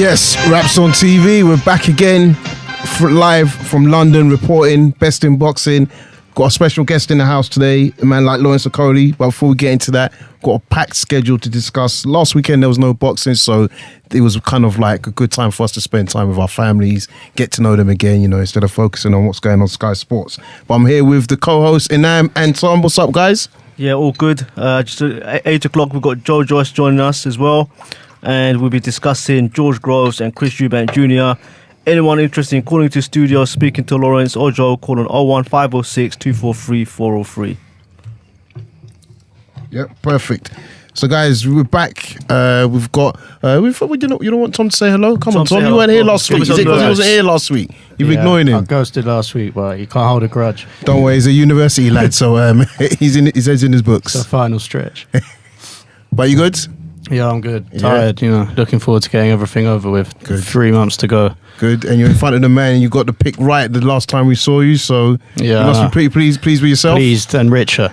Yes, Raps on TV. We're back again, live from London, reporting best in boxing. Got a special guest in the house today, a man like Lawrence Okolie. But before we get into that, got a packed schedule to discuss. Last weekend there was no boxing, so it was kind of like a good time for us to spend time with our families, get to know them again, you know, instead of focusing on what's going on Sky Sports. But I'm here with the co-hosts Inam and Tom. What's up, guys? Yeah, all good. Just at 8 o'clock, we've got Joe Joyce joining us as well. And we'll be discussing George Groves and Chris Eubank Jr. Anyone interested in calling to studio, speaking to Lawrence or Joe, call on 01506 243 403. Yep, perfect. So, guys, we're back. We've got. You don't want Tom to say hello? Come on, Tom. You weren't here last week. Is it because he wasn't here last week? You're ignoring him. I ghosted last week, but you can't hold a grudge. Don't worry, he's a university lad, so his head's in his books. It's the final stretch. But you good? Yeah, I'm good. Tired, looking forward to getting everything over with. Good. 3 months to go. Good. And you're in front of the man and you got the pick right the last time we saw you, so you must be pretty pleased with yourself. Pleased and richer.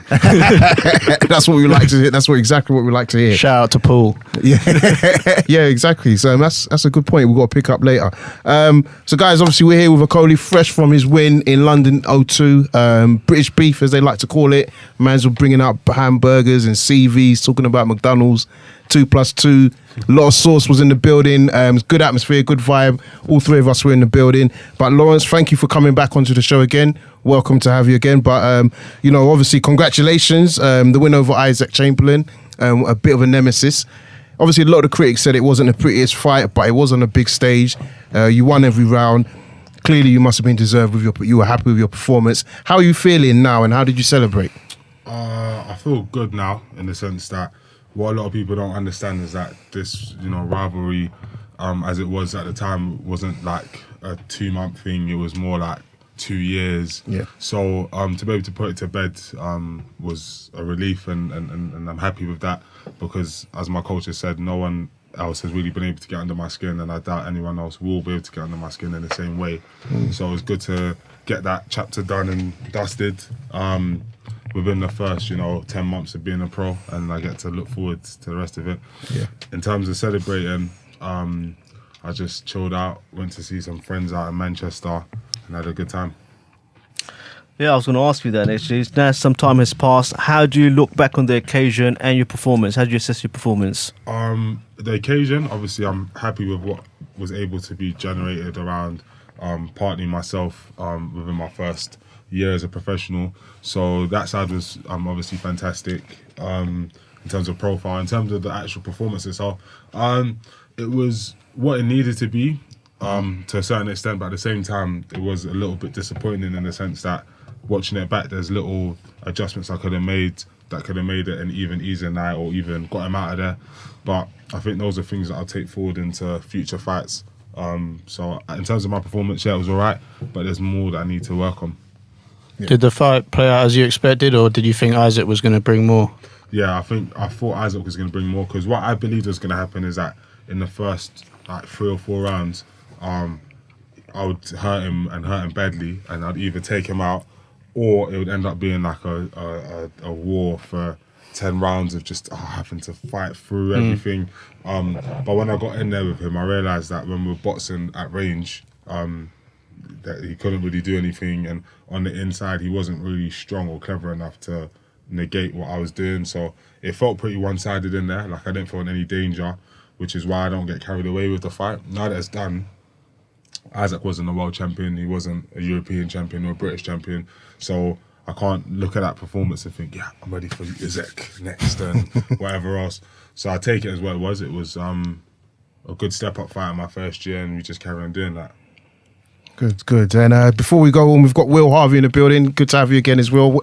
That's what we like to hear. That's exactly what we like to hear. Shout out to Paul. Yeah, yeah, exactly. So that's a good point. We've got to pick up later. So guys, obviously we're here with Okolie, fresh from his win in London 02. British beef, as they like to call it. Man's bringing up hamburgers and CVs, talking about McDonald's. 2+2, a lot of sauce was in the building. Good atmosphere, good vibe. All three of us were in the building. But Lawrence, thank you for coming back onto the show again. Welcome to have you again. But obviously, congratulations. The win over Isaac Chamberlain, a bit of a nemesis. Obviously, a lot of the critics said it wasn't the prettiest fight, but it was on a big stage. You won every round. Clearly, you must have been deserved you were happy with your performance. How are you feeling now, and how did you celebrate? I feel good now in the sense that what a lot of people don't understand is that this, rivalry, as it was at the time, wasn't like a 2-month thing. It was more like 2 years. Yeah. So to be able to put it to bed was a relief, and I'm happy with that because, as my coach has said, no one else has really been able to get under my skin, and I doubt anyone else will be able to get under my skin in the same way. So it's good to get that chapter done and dusted. Within the first, 10 months of being a pro, and I get to look forward to the rest of it. Yeah. In terms of celebrating, I just chilled out, went to see some friends out in Manchester, and had a good time. Yeah, I was going to ask you that actually. Now some time has passed. How do you look back on the occasion and your performance? How do you assess your performance? The occasion, obviously, I'm happy with what was able to be generated around partnering myself within my first year as a professional, so that side was obviously fantastic in terms of profile. In terms of the actual performance itself, it was what it needed to be to a certain extent, but at the same time it was a little bit disappointing in the sense that watching it back, there's little adjustments I could have made that could have made it an even easier night or even got him out of there. But I think those are things that I'll take forward into future fights. So in terms of my performance, yeah, it was alright, but there's more that I need to work on. Yeah. Did the fight play out as you expected, or did you think Isaac was going to bring more? Yeah, I thought Isaac was going to bring more, because what I believed was going to happen is that in the first 3 or 4 rounds, I would hurt him badly, and I'd either take him out, or it would end up being like a war for 10 rounds of just having to fight through everything. But when I got in there with him, I realised that when we were boxing at range, that he couldn't really do anything, and on the inside he wasn't really strong or clever enough to negate what I was doing. So it felt pretty one-sided in there. Like, I didn't feel in any danger, which is why I don't get carried away with the fight. Now that it's done, Isaac wasn't a world champion, he wasn't a European champion or a British champion, so I can't look at that performance and think, yeah, I'm ready for Isaac next and whatever else. So I take it as what it was. It was a good step-up fight in my first year, and we just carry on doing that. Good. And before we go on, we've got Will Harvey in the building. Good to have you again as well.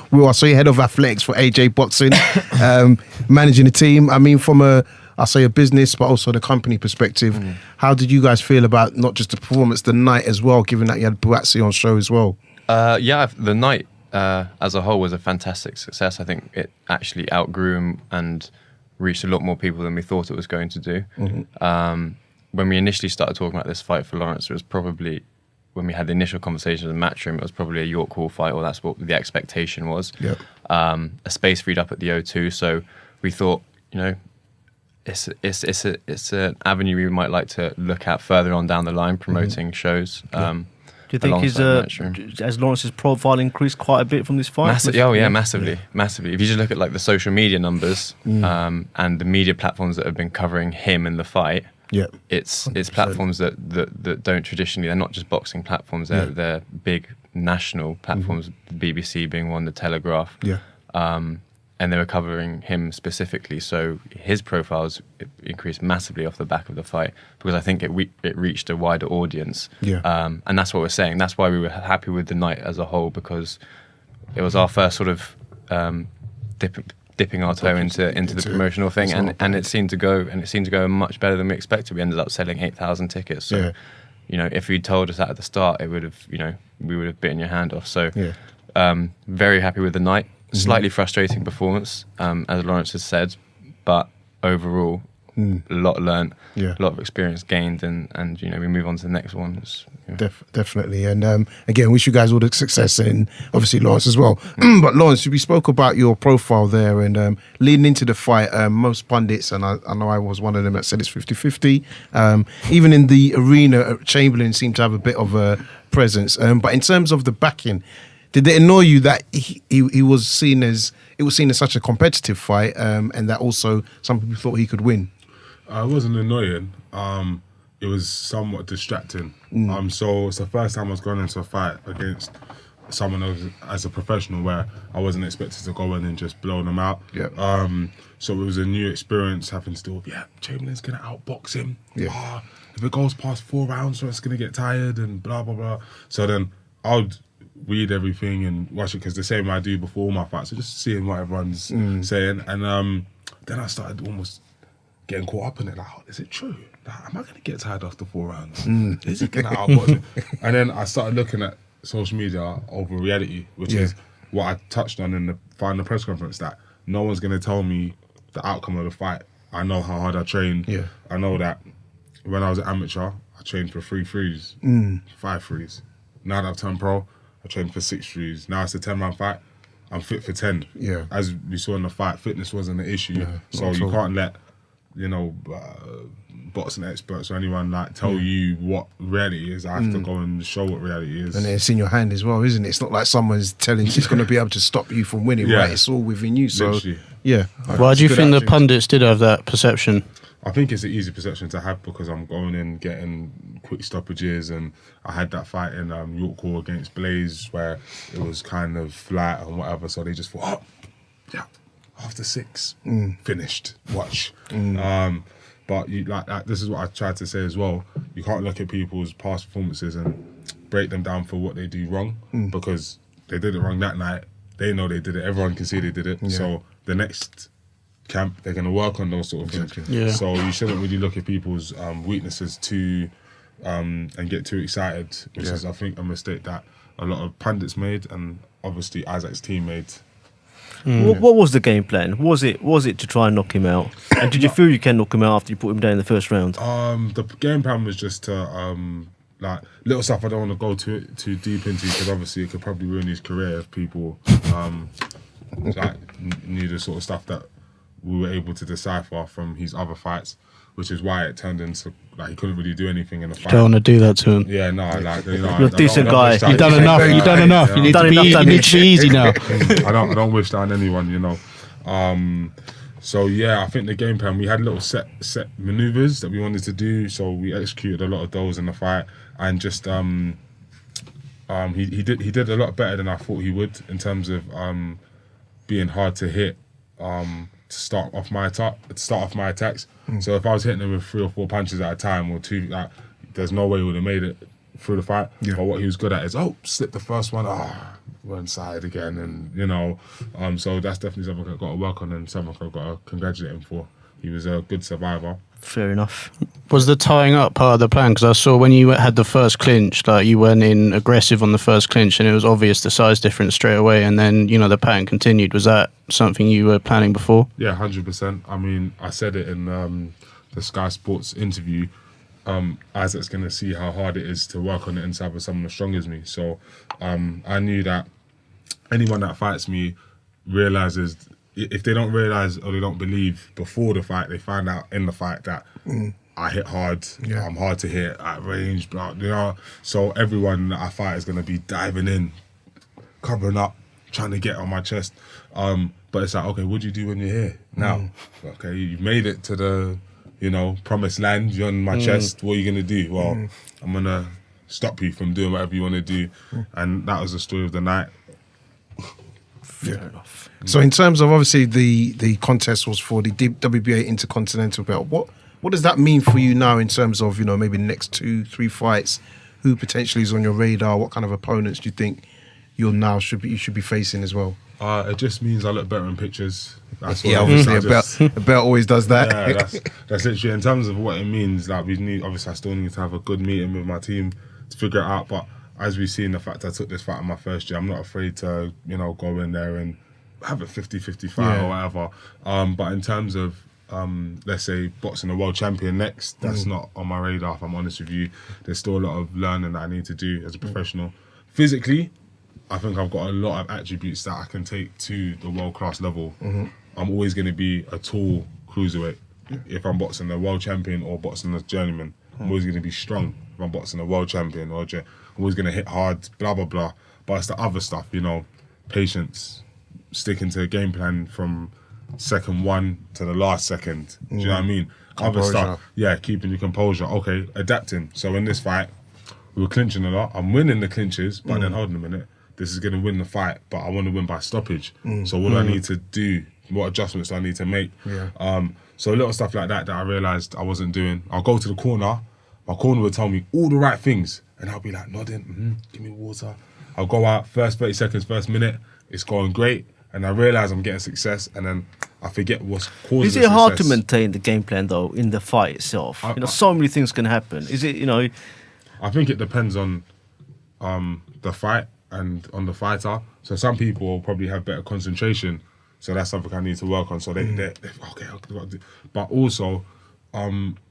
Will, I saw you head of athletics for AJ Boxing, managing the team. I mean, from a business, but also the company perspective, how did you guys feel about not just the performance, the night as well, given that you had Buatsi on show as well? The night as a whole was a fantastic success. I think it actually outgrew and reached a lot more people than we thought it was going to do. When we initially started talking about this fight for Lawrence, it was probably, when we had the initial conversation in the Matchroom, it was probably a York Hall fight, or that's what the expectation was. Yep. A space freed up at the O2, so we thought, it's an avenue we might like to look at further on down the line, promoting shows. Do you think has Lawrence's profile increased quite a bit from this fight? Massively. If you just look at like the social media numbers and the media platforms that have been covering him in the fight, it's platforms that don't traditionally. They're not just boxing platforms. They're big national platforms. The BBC being one, the Telegraph. And they were covering him specifically, so his profiles increased massively off the back of the fight because I think it reached a wider audience. And that's what we're saying. That's why we were happy with the night as a whole, because it was our first sort of dipping our toe into the promotional thing, and it seemed to go much better than we expected. We ended up selling 8,000 tickets. So, if you'd told us that at the start, it would have, we would have bitten your hand off. So, very happy with the night. Slightly frustrating performance, as Lawrence has said, but overall, a lot learned, a lot of experience gained, and we move on to the next one. Definitely, and again, wish you guys all the success, and obviously Lawrence as well. But Lawrence, we spoke about your profile there, and leading into the fight, most pundits, and I know I was one of them that said it's 50-50. Even in the arena, Chamberlain seemed to have a bit of a presence, but in terms of the backing, did it annoy you that he was seen as such a competitive fight, and that also some people thought he could win? It wasn't annoying. It was somewhat distracting. So it's the first time I was going into a fight against someone as a professional where I wasn't expected to go in and just blow them out. So it was a new experience having to do with, Chamberlain's going to outbox him. If it goes past 4 rounds, so it's going to get tired and blah, blah, blah. So then I would read everything and watch it, because the same I do before all my fights, so just seeing what everyone's saying, and then I started almost getting caught up in it. Like, is it true? Like, am I going to get tired after 4 rounds? Is he going to outbox me? And then I started looking at social media over reality, which is what I touched on in the final press conference, that no one's going to tell me the outcome of the fight. I know how hard I trained. I know that when I was an amateur, I trained for 3 threes, 5 threes. Now that I've turned pro, I trained for 6 threes. Now it's a 10-round fight. I'm fit for 10. As we saw in the fight, fitness wasn't an issue. So you can't let, boxing experts or anyone tell you what reality is. I have to go and show what reality is. And it's in your hand as well, isn't it? It's not like someone's telling you it's going to be able to stop you from winning, right? It's all within you. So, literally. Why do you think the pundits did have that perception? I think it's an easy perception to have because I'm going in getting quick stoppages, and I had that fight in York Hall against Blaze where it was kind of flat and whatever, so they just thought, after 6, finished, watch. But you this is what I tried to say as well, you can't look at people's past performances and break them down for what they do wrong, because they did it wrong that night, they know they did it, everyone can see they did it, so the next camp, they're going to work on those sort of things. So you shouldn't really look at people's weaknesses too and get too excited, which is, I think, a mistake that a lot of pundits made, and obviously Isaac's team made. What was the game plan? Was it to try and knock him out? And did you feel you can knock him out after you put him down in the first round? The game plan was just to little stuff I don't want to go too deep into, because obviously it could probably ruin his career if people knew the sort of stuff that we were able to decipher from his other fights, which is why it turned into he couldn't really do anything in the fight. Don't want to do that to him. You're a decent guy. You've done enough. You've done enough. You need to be easy now. I don't wish that on anyone, So I think the game plan, we had little set maneuvers that we wanted to do, so we executed a lot of those in the fight, and just he did a lot better than I thought he would in terms of being hard to hit. To start off my attacks. So if I was hitting him with 3 or 4 punches at a time or 2, there's no way he would have made it through the fight. But what he was good at is slip the first one, we're inside again, and so that's definitely something I've got to work on, and something I've got to congratulate him for. He was a good survivor. Fair enough. Was the tying up part of the plan? Because I saw when you had the first clinch, you went in aggressive on the first clinch, and it was obvious the size difference straight away, and then the pattern continued. Was that something you were planning before? Yeah, 100%. I mean, I said it in the Sky Sports interview. Isaac's going to see how hard it is to work on the inside with someone as strong as me. So I knew that anyone that fights me realises if they don't realize or they don't believe before the fight, they find out in the fight that I hit hard. Yeah. I'm hard to hit at range, but so everyone that I fight is gonna be diving in, covering up, trying to get on my chest. But it's like, okay, what do you do when you're here now? Okay, you've made it to the, promised land. You're on my chest. What are you gonna do? Well, I'm gonna stop you from doing whatever you want to do, and that was the story of the night. Fair enough. So in terms of obviously the contest was for the WBA Intercontinental belt. What does that mean for you now in terms of maybe the next 2-3 fights? Who potentially is on your radar? What kind of opponents do you think you should be facing as well? It just means I look better in pictures. That's Yeah, what obviously a belt always does that. Yeah, that's literally in terms of what it means. Like obviously I still need to have a good meeting with my team to figure it out. But as we've seen, the fact I took this fight in my first year, I'm not afraid to go in there and have a 50-50 fight or whatever. But in terms of let's say boxing a world champion next, that's not on my radar. If I'm honest with you, there's still a lot of learning that I need to do as a professional. Physically, I think I've got a lot of attributes that I can take to the world-class level. I'm always going to be a tall cruiserweight. If I'm boxing a world champion or boxing a journeyman, I'm always going to be strong. If I'm boxing a world champion I'm always going to hit hard, blah, blah, blah. But it's the other stuff, patience, sticking to a game plan from second one to the last second. Do you know what I mean? Composure. Other stuff, keeping your composure. Okay, adapting. So in this fight, we were clinching a lot. I'm winning the clinches, but then hold on a minute. This is going to win the fight, but I want to win by stoppage. So what do I need to do? What adjustments do I need to make? Yeah. So little stuff like that I realised I wasn't doing. I'll go to the corner. My corner would tell me all the right things, and I'll be like nodding, give me water. I'll go out, first 30 seconds, first minute, it's going great, and I realise I'm getting success, and then I forget what's causing Is it hard to maintain the game plan though in the fight itself? So many things can happen. Is it I think it depends on the fight and on the fighter. So some people will probably have better concentration. So that's something I need to work on. So they're okay. But also,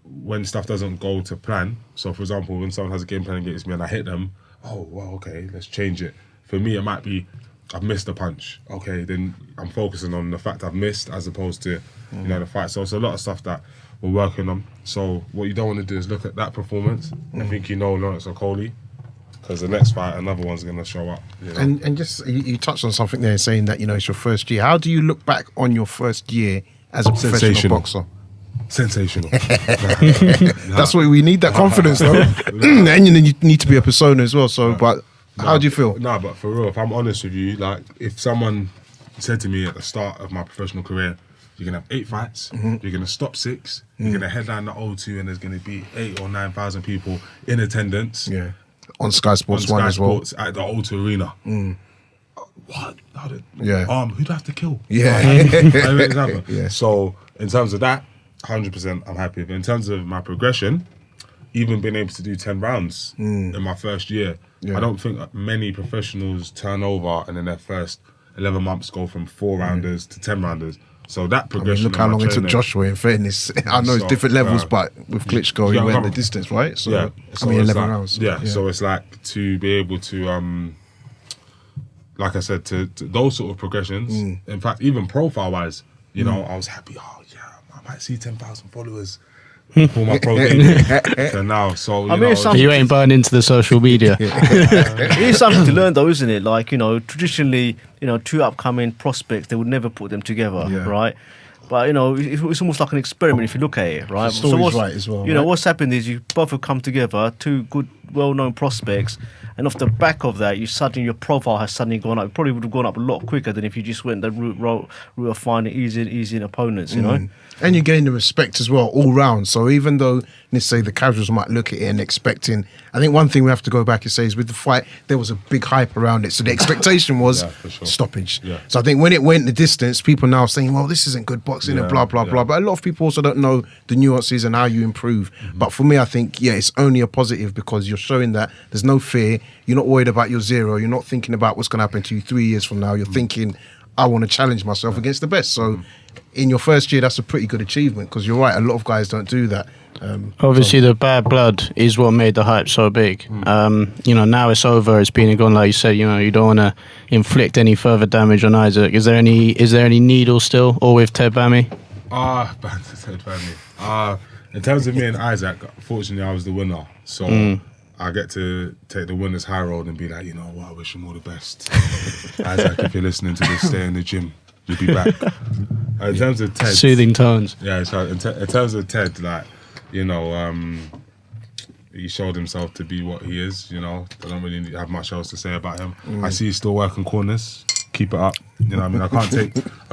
when stuff doesn't go to plan. So for example, when someone has a game plan against me and I hit them, oh well, okay, let's change it. For me, it might be I've missed a punch. Okay, then I'm focusing on the fact I've missed as opposed to the fight. So it's a lot of stuff that we're working on. So what you don't want to do is look at that performance and think Lawrence Okolie. Because the next fight, another one's going to show up. And just, you touched on something there saying that, it's your first year. How do you look back on your first year as a professional boxer? Sensational. That's why we need that confidence, though. And then you need to be a persona as well. So, but how do you feel? No, but for real, if I'm honest with you, like if someone said to me at the start of my professional career, you're going to have 8 fights, you're going to stop 6, you're going to headline the O2 and there's going to be 8,000 or 9,000 people in attendance. Yeah. On Sky Sports 1 as well. Sports at the O2 Arena. What? Who'd I have to kill? Yeah. Yeah. So in terms of that, 100% I'm happy. But in terms of my progression, even being able to do 10 rounds in my first year, I don't think many professionals turn over and in their first 11 months go from 4-rounders to 10-rounders. So that progression. Look how long it took Joshua, in fairness. I know it's different levels, but with Klitschko, he went the distance, right? So, 11 rounds. Yeah, so it's like to be able to, like I said, to those sort of progressions. In fact, even profile-wise, I was happy. Oh, yeah, I might see 10,000 followers for my pro debut. So now, you ain't burned into the social media. It is something to learn though, isn't it? Like, traditionally, 2 upcoming prospects, they would never put them together, right? But, it's almost like an experiment if you look at it, right? The story's right as well. What's happened is you both have come together, 2 good, well-known prospects, and off the back of that, your profile has suddenly gone up. It probably would have gone up a lot quicker than if you just went the route of finding easy opponents, And you gain the respect as well, all round. So even though, let's say, the casuals might look at it and expecting, I think one thing we have to go back and say is with the fight, there was a big hype around it. So the expectation was stoppage. Yeah. So I think when it went the distance, people now are saying, well, this isn't good boxing and blah, blah, blah. But a lot of people also don't know the nuances and how you improve. But for me, I think, it's only a positive because you're showing that there's no fear. You're not worried about your zero. You're not thinking about what's going to happen to you 3 years from now. You're thinking, I want to challenge myself against the best. So in your first year, that's a pretty good achievement, because you're right, a lot of guys don't do that. Obviously, the bad blood is what made the hype so big. Now it's over. It's been and gone. Like you said, you don't want to inflict any further damage on Isaac. Is there any needle still, or with Ted Bammy? Ted Bammy. In terms of me and Isaac, fortunately, I was the winner, so I get to take the winner's high road and be like, you know what, I wish him all the best. Isaac, if you're listening to this, stay in the gym. You'll be back. In terms of Ted, Soothing tones. Yeah. So in terms of Ted, like, he showed himself to be what he is. I don't really have much else to say about him. I see he's still working corners. Keep it up. You know what I mean? I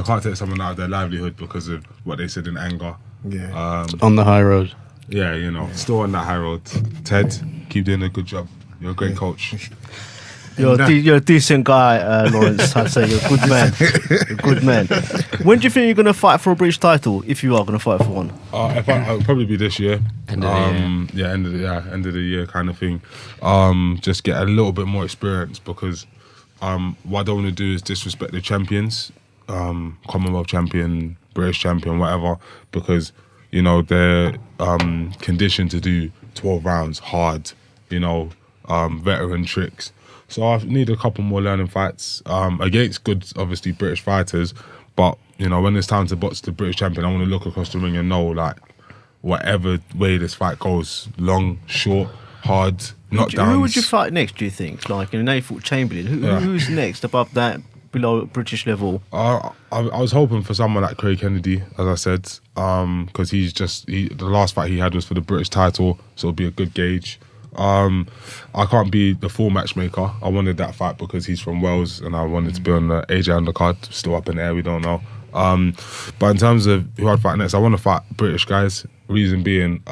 can't take someone out of their livelihood because of what they said in anger. Yeah. On the high road. Yeah, still on that high road. Ted, keep doing a good job. You're a great coach. You're a decent guy, Lawrence. I'd say you're a good man. You're a good man. When do you think you're going to fight for a British title, if you are going to fight for one? It'll probably be this year. End of the year. Yeah, end of the year kind of thing. Just get a little bit more experience, because what I don't want to do is disrespect the champions, Commonwealth champion, British champion, whatever, because they're conditioned to do 12 rounds hard, veteran tricks. So I need a couple more learning fights against good, obviously, British fighters. But, when it's time to box the British champion, I want to look across the ring and know, like, whatever way this fight goes, long, short, hard, knockdowns. Who would you fight next, do you think? Like, you fought Chamberlain. Who's next above that, below British level? I was hoping for someone like Craig Kennedy, as I said, because the last fight he had was for the British title, so it'll be a good gauge. I can't be the full matchmaker. I wanted that fight because he's from Wales, and I wanted to be on the AJ undercard. Still up in the air, we don't know. But in terms of who I'd fight next, I want to fight British guys. Reason being,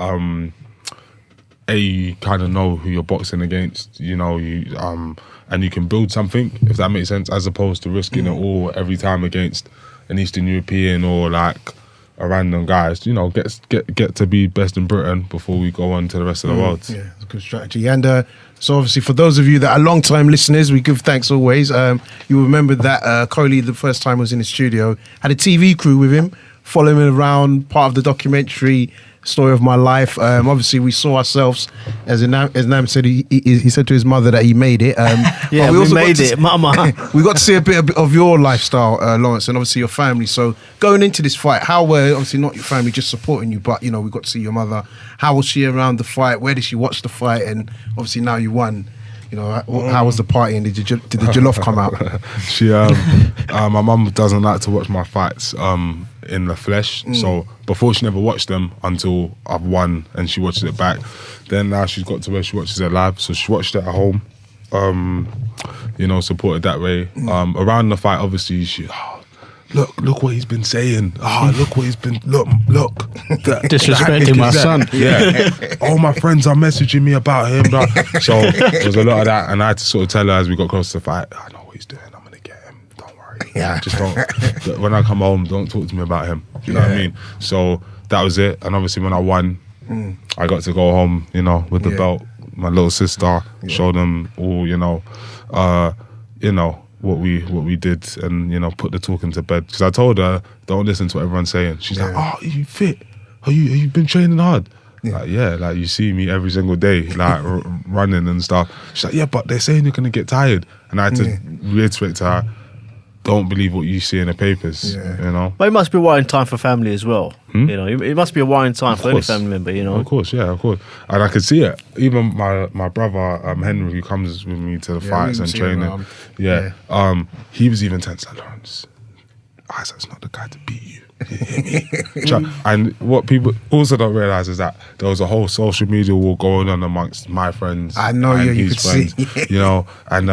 you kind of know who you're boxing against, and you can build something, if that makes sense, as opposed to risking it all every time against an Eastern European or like a random guy. Get to be best in Britain before we go on to the rest of the world. Yeah, it's a good strategy. And so obviously for those of you that are long-time listeners, we give thanks always. You remember that Okolie, the first time was in the studio, had a TV crew with him, following him around, part of the documentary Story of My Life. Obviously we saw ourselves, as Nam said, he said to his mother that he made it. Yeah, we made it, mama. We got to see a bit of your lifestyle, Lawrence, and obviously your family. So going into this fight, how were, obviously not your family just supporting you, but we got to see your mother. How was she around the fight? Where did she watch the fight? And obviously now you won. How was the party, and did the jollof come out? My mum doesn't like to watch my fights in the flesh, so before she never watched them until I've won and she watches it back. Then now she's got to where she watches it live, so she watched it at home. Supported that way. Around the fight, obviously she. Look what he's been saying. Look what he's been. Look. Disrespecting my son. Yeah. All my friends are messaging me about him. So there was a lot of that, and I had to sort of tell her as we got close to the fight, I know what he's doing. I'm gonna get him. Don't worry. Yeah. Just don't. When I come home, don't talk to me about him. You know what I mean? So that was it. And obviously, when I won, I got to go home. with the belt. My little sister, show them all. What we did, and put the talking to bed, because I told her, don't listen to what everyone's saying. She's like, are you fit? Are you been training hard? Like you see me every single day, like running and stuff. She's like, yeah, but they're saying you're gonna get tired, and I had to reiterate to her, don't believe what you see in the papers. But it must be a worrying time for family as well. It must be a worrying time for any family member. Of course, and I could see it. Even my brother Henry, who comes with me to the fights and training, he was even tense. Like, Lawrence, Isaac's not the guy to beat you. And what people also don't realise is that there was a whole social media war going on amongst my friends. I know, and you his could friends, see. And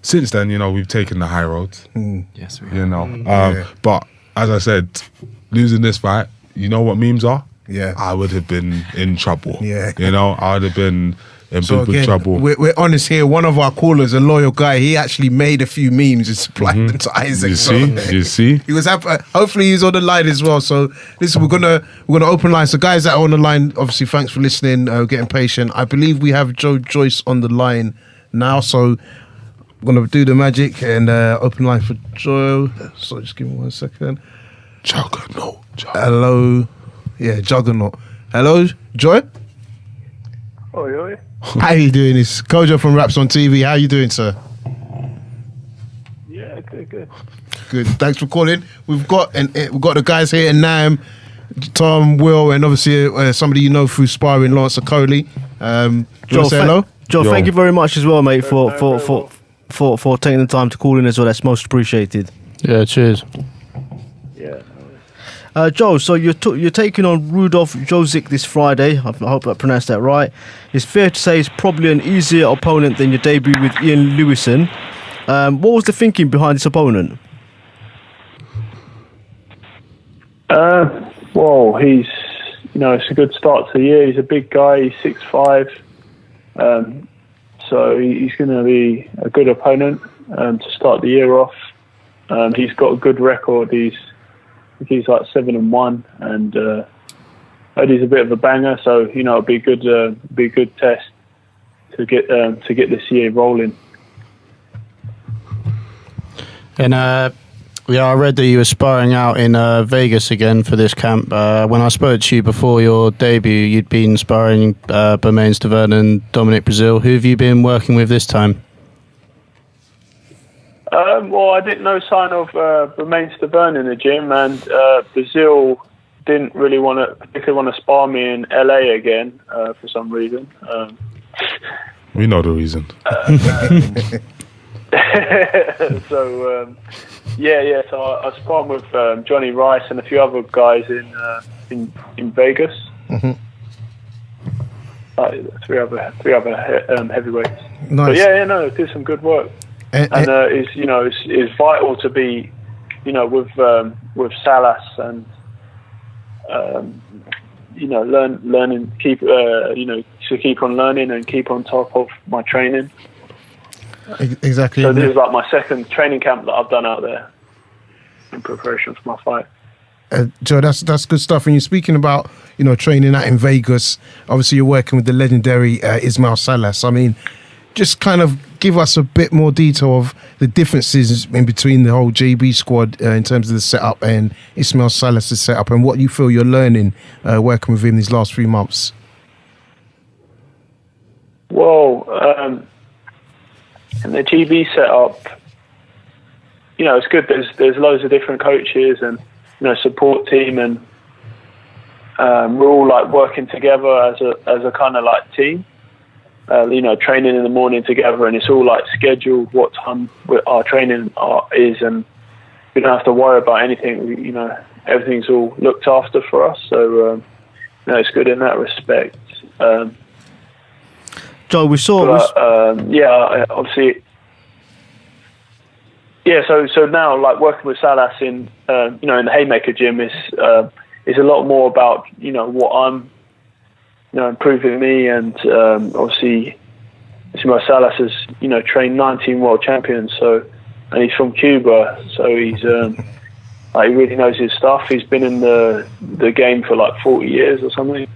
since then, we've taken the high road. Yes, we have. But as I said, losing this fight, you know what memes are? Yeah. I would have been in trouble. Yeah. I would have been in big trouble. We're honest here. One of our callers, a loyal guy, he actually made a few memes and supplied them to Isaac. You see? He was hopefully he's on the line as well. So listen, we're gonna open line. So guys that are on the line, obviously thanks for listening, getting patient. I believe we have Joe Joyce on the line now. So we're going to do the magic and open line for Joe. So just give me 1 second. Juggernaut. Hello. Yeah, Juggernaut. Hello, Joy? Oi. How you doing? It's Kojo from Raps on TV. How you doing, sir? Yeah, good. Good. Thanks for calling. We've got the guys here, Nam, Tom, Will, and obviously somebody you know through sparring, Lawrence Okolie. Joe, say hello. Joe, Yo. thank you very much as well, mate, for well. taking the time to call in as well. That's most appreciated. Yeah, cheers. Yeah. Joe, so you're taking on Rudolf Jozik this Friday. I hope I pronounced that right. It's fair to say it's probably an easier opponent than your debut with Ian Lewison. What was the thinking behind this opponent? Well, he's, it's a good start to the year. He's a big guy. He's 6'5". So he's going to be a good opponent to start the year off. He's got a good record. He's like 7-1, and he's a bit of a banger. So it'll be a good test to get this year rolling. And I read that you were sparring out in Vegas again for this camp. When I spoke to you before your debut, you'd been sparring Bermain Stavern and Dominic Brazil. Who have you been working with this time? Well, I didn't know sign of Bermain Stavern in the gym, and Brazil didn't really particularly want to spar me in LA again for some reason. We know the reason. So so I sparred with Johnny Rice and a few other guys in Vegas. Mm-hmm. Three other heavyweights. Nice. But did some good work. And it's vital to be, with Salas and learning, to keep on learning and keep on top of my training. Exactly. So this is like my second training camp that I've done out there in preparation for my fight. Joe, that's good stuff. And you're speaking about, training out in Vegas. Obviously, you're working with the legendary Ismail Salas. I mean, just kind of give us a bit more detail of the differences in between the whole JB squad in terms of the setup and Ismail Salas' setup, and what you feel you're learning working with him these last 3 months. Well, in the GB setup, it's good. There's loads of different coaches and support team, and we're all like working together as a kind of like team. Training in the morning together, and it's all like scheduled what time our training is, and we don't have to worry about anything. Everything's all looked after for us, so it's good in that respect. Joe, we saw. Obviously. Yeah, so now like working with Salas in in the Haymaker gym is a lot more about what I'm improving me, and obviously Ismail Salas has trained 19 world champions, and he's from Cuba, so he's he really knows his stuff. He's been in the game for like 40 years or something.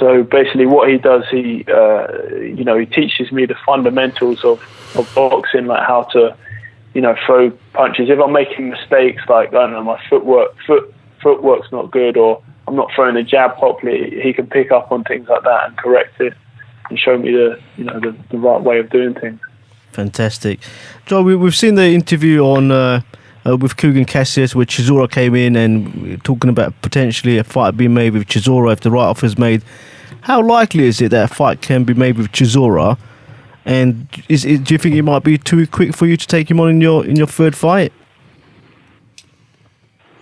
So basically, what he does, he teaches me the fundamentals of boxing, like how to throw punches. If I'm making mistakes, like I don't know, my footwork's not good, or I'm not throwing a jab properly, he can pick up on things like that and correct it and show me the right way of doing things. Fantastic. Joe, we've seen the interview on with Kugan Cassius, where Chisora came in and talking about potentially a fight being made with Chisora if the right offer is made. How likely is it that a fight can be made with Chisora? And do you think it might be too quick for you to take him on in your third fight?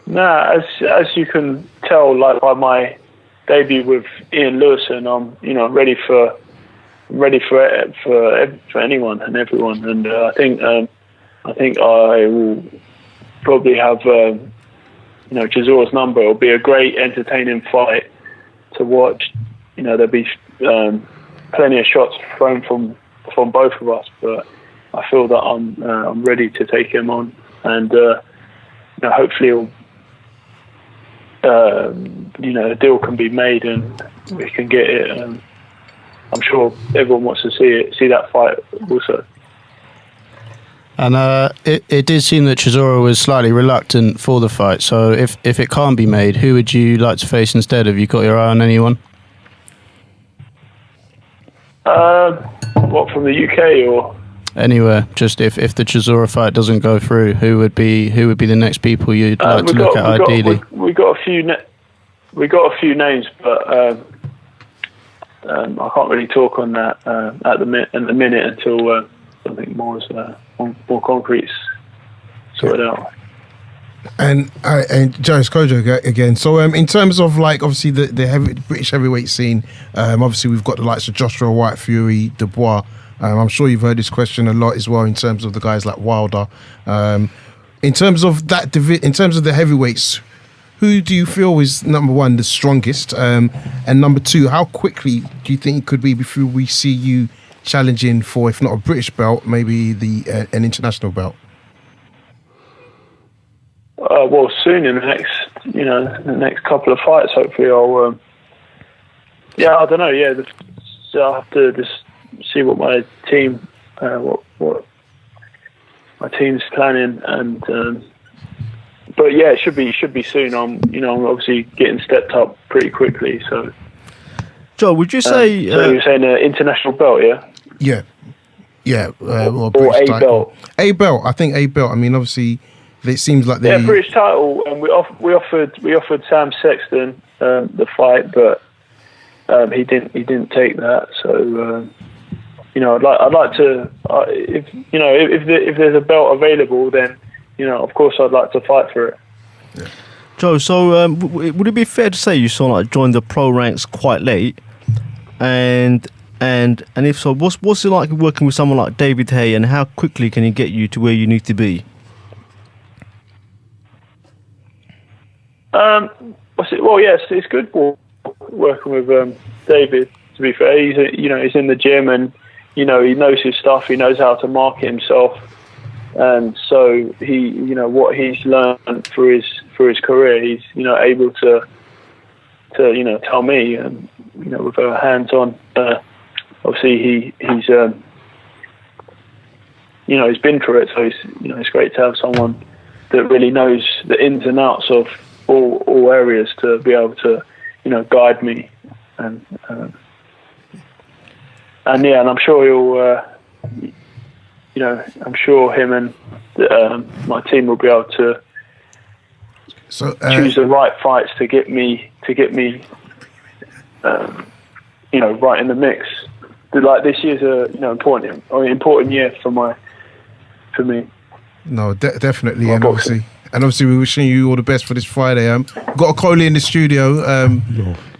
Nah, as you can tell, like by my debut with Ian Lewison, I'm ready for anyone and everyone, and I think I will probably have Chisora's number. It'll be a great, entertaining fight to watch. There'll be plenty of shots thrown from both of us, but I feel that I'm ready to take him on, and hopefully a deal can be made and we can get it. I'm sure everyone wants to see that fight also. And it did seem that Chisora was slightly reluctant for the fight. So if it can't be made, who would you like to face instead? Have you got your eye on anyone? What, from the UK or Anywhere? Just if the Chisora fight doesn't go through, who would be the next people you'd like to look at ideally? We got a few names, but I can't really talk on that in the minute until something more concrete sorted out. And Jonas Kojo again. So in terms of like obviously the British heavyweight scene, obviously we've got the likes of Joshua, White Fury, Dubois. I'm sure you've heard this question a lot as well in terms of the guys like Wilder. In terms of that in terms of the heavyweights, who do you feel is number one, the strongest, and number two, how quickly do you think it could be before we see you challenging for, if not a British belt, maybe an international belt? Well, soon in the next couple of fights, hopefully I'll. I don't know. Yeah, so I'll have to just see what my team, what my team's planning, and but yeah, it should be soon. I'm obviously getting stepped up pretty quickly. So, Joe, would you say? So you're saying an international belt, yeah? Yeah. Or a belt. A belt. I think a belt. I mean, obviously, it seems like British title, and we offered Sam Sexton the fight, but he didn't take that. So I'd like to if there's a belt available, then of course I'd like to fight for it. Yeah. Joe, so would it be fair to say you joined the pro ranks quite late, and if so, what's it like working with someone like David Haye, and how quickly can he get you to where you need to be? Well, yes, it's good working with David. To be fair, he's in the gym, and he knows his stuff. He knows how to market himself, and so he, what he's learned through his career, he's able to tell me, and with a hands-on. Obviously, he's been through it, so it's great to have someone that really knows the ins and outs of all areas to be able to guide me, and I'm sure he'll I'm sure him and my team will be able to choose the right fights to get me right in the mix. Like this year's a important year for me. No, definitely, and obviously we're wishing you all the best for this Friday. Got Okolie in the studio.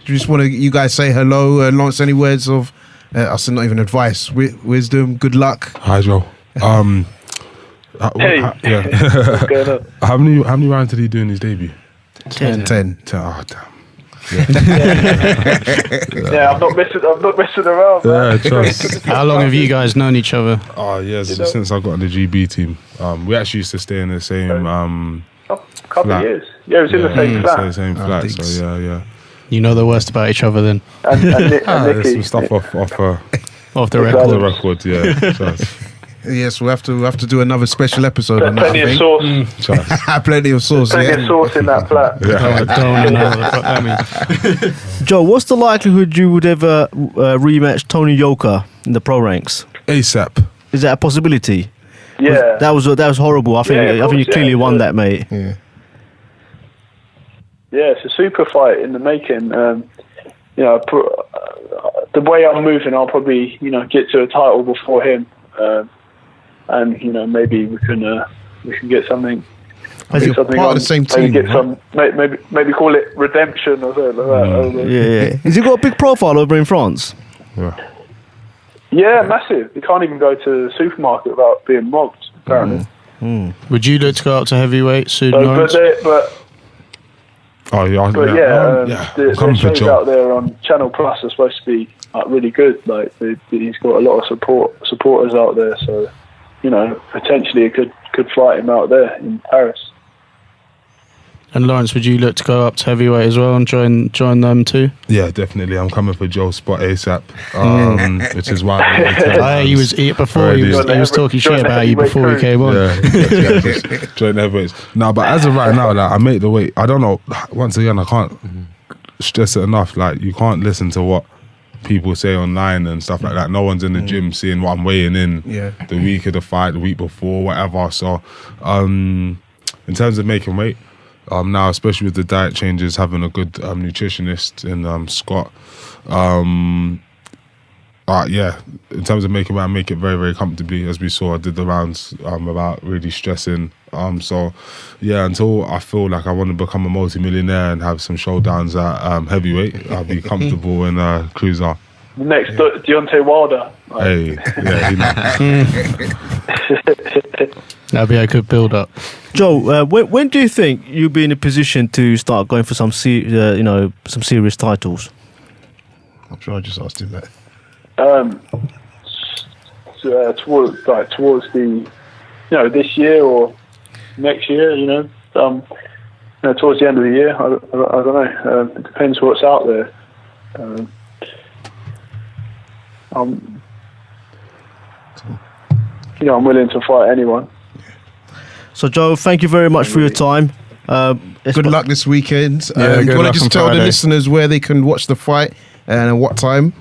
Just want you guys say hello, launch any words of not even advice, wisdom, good luck. Hi, Joe. Hey. Yeah. What's going on? How many rounds did he do in his debut? 10. Oh, damn. Yeah, I'm not messing around, man. Yeah, trust. How long have you guys known each other? Oh, yeah, since I got on the GB team. We actually used to stay in the same couple flat. of years. Yeah, it was in the same flat. Same flat. So yeah. You know the worst about each other then? And There's Nicky. some stuff off Off the Exactly. record. the record. Yeah, trust. Yes, we'll have to do another special episode on that. Plenty of sauce. Trust. Plenty of sauce. Plenty of sauce in that flat. Don't know what the fuck that means. Joe, what's the likelihood you would ever rematch Tony Yoka in the pro ranks? ASAP. Is that a possibility? Yeah. That was horrible. I think Yeah, of you course, clearly yeah. won that, mate. Yeah. Yeah, it's a super fight in the making. The way I'm moving, I'll probably get to a title before him, and maybe we can get something. As you're part of the same team, Maybe get right? maybe call it redemption or something like that. Yeah. Has he got a big profile over in France? Yeah. Yeah, massive. You can't even go to the supermarket without being mobbed. Apparently. Would you look to go up to heavyweight soon, But Lawrence? the Come for shows Joe. out there on Channel Plus are supposed to be really good. Like he's got a lot of supporters out there, so potentially it could fight him out there in Paris. And Lawrence, would you look to go up to heavyweight as well and join them too? Yeah, definitely. I'm coming for Joe's spot ASAP, which is why He was talking shit about you before we came on. Yeah, join heavyweights. No, but as of right now, like I make the weight. I don't know. Once again, I can't stress it enough. Like you can't listen to what people say online and stuff like that. No one's in the gym seeing what I'm weighing in the week of the fight, the week before, whatever. So, in terms of making weight. Now, especially with the diet changes, having a good nutritionist in Scott. In terms of making weight, I make it very, very comfortably. As we saw, I did the rounds without really stressing. Until I feel like I want to become a multi-millionaire and have some showdowns at heavyweight, I'll be comfortable in cruiser. Next, Deontay Wilder. Hey, That'd be a good build-up. Joe, when do you think you'll be in a position to start going for some serious titles? I'm sure I just asked him that. Towards the, this year or next year, towards the end of the year. I don't know. It depends what's out there. I'm willing to fight anyone. So, Joe, thank you very much for your time. Good luck this weekend. Good Do you want luck to just on tell Friday. the listeners where they can watch the fight and at what time?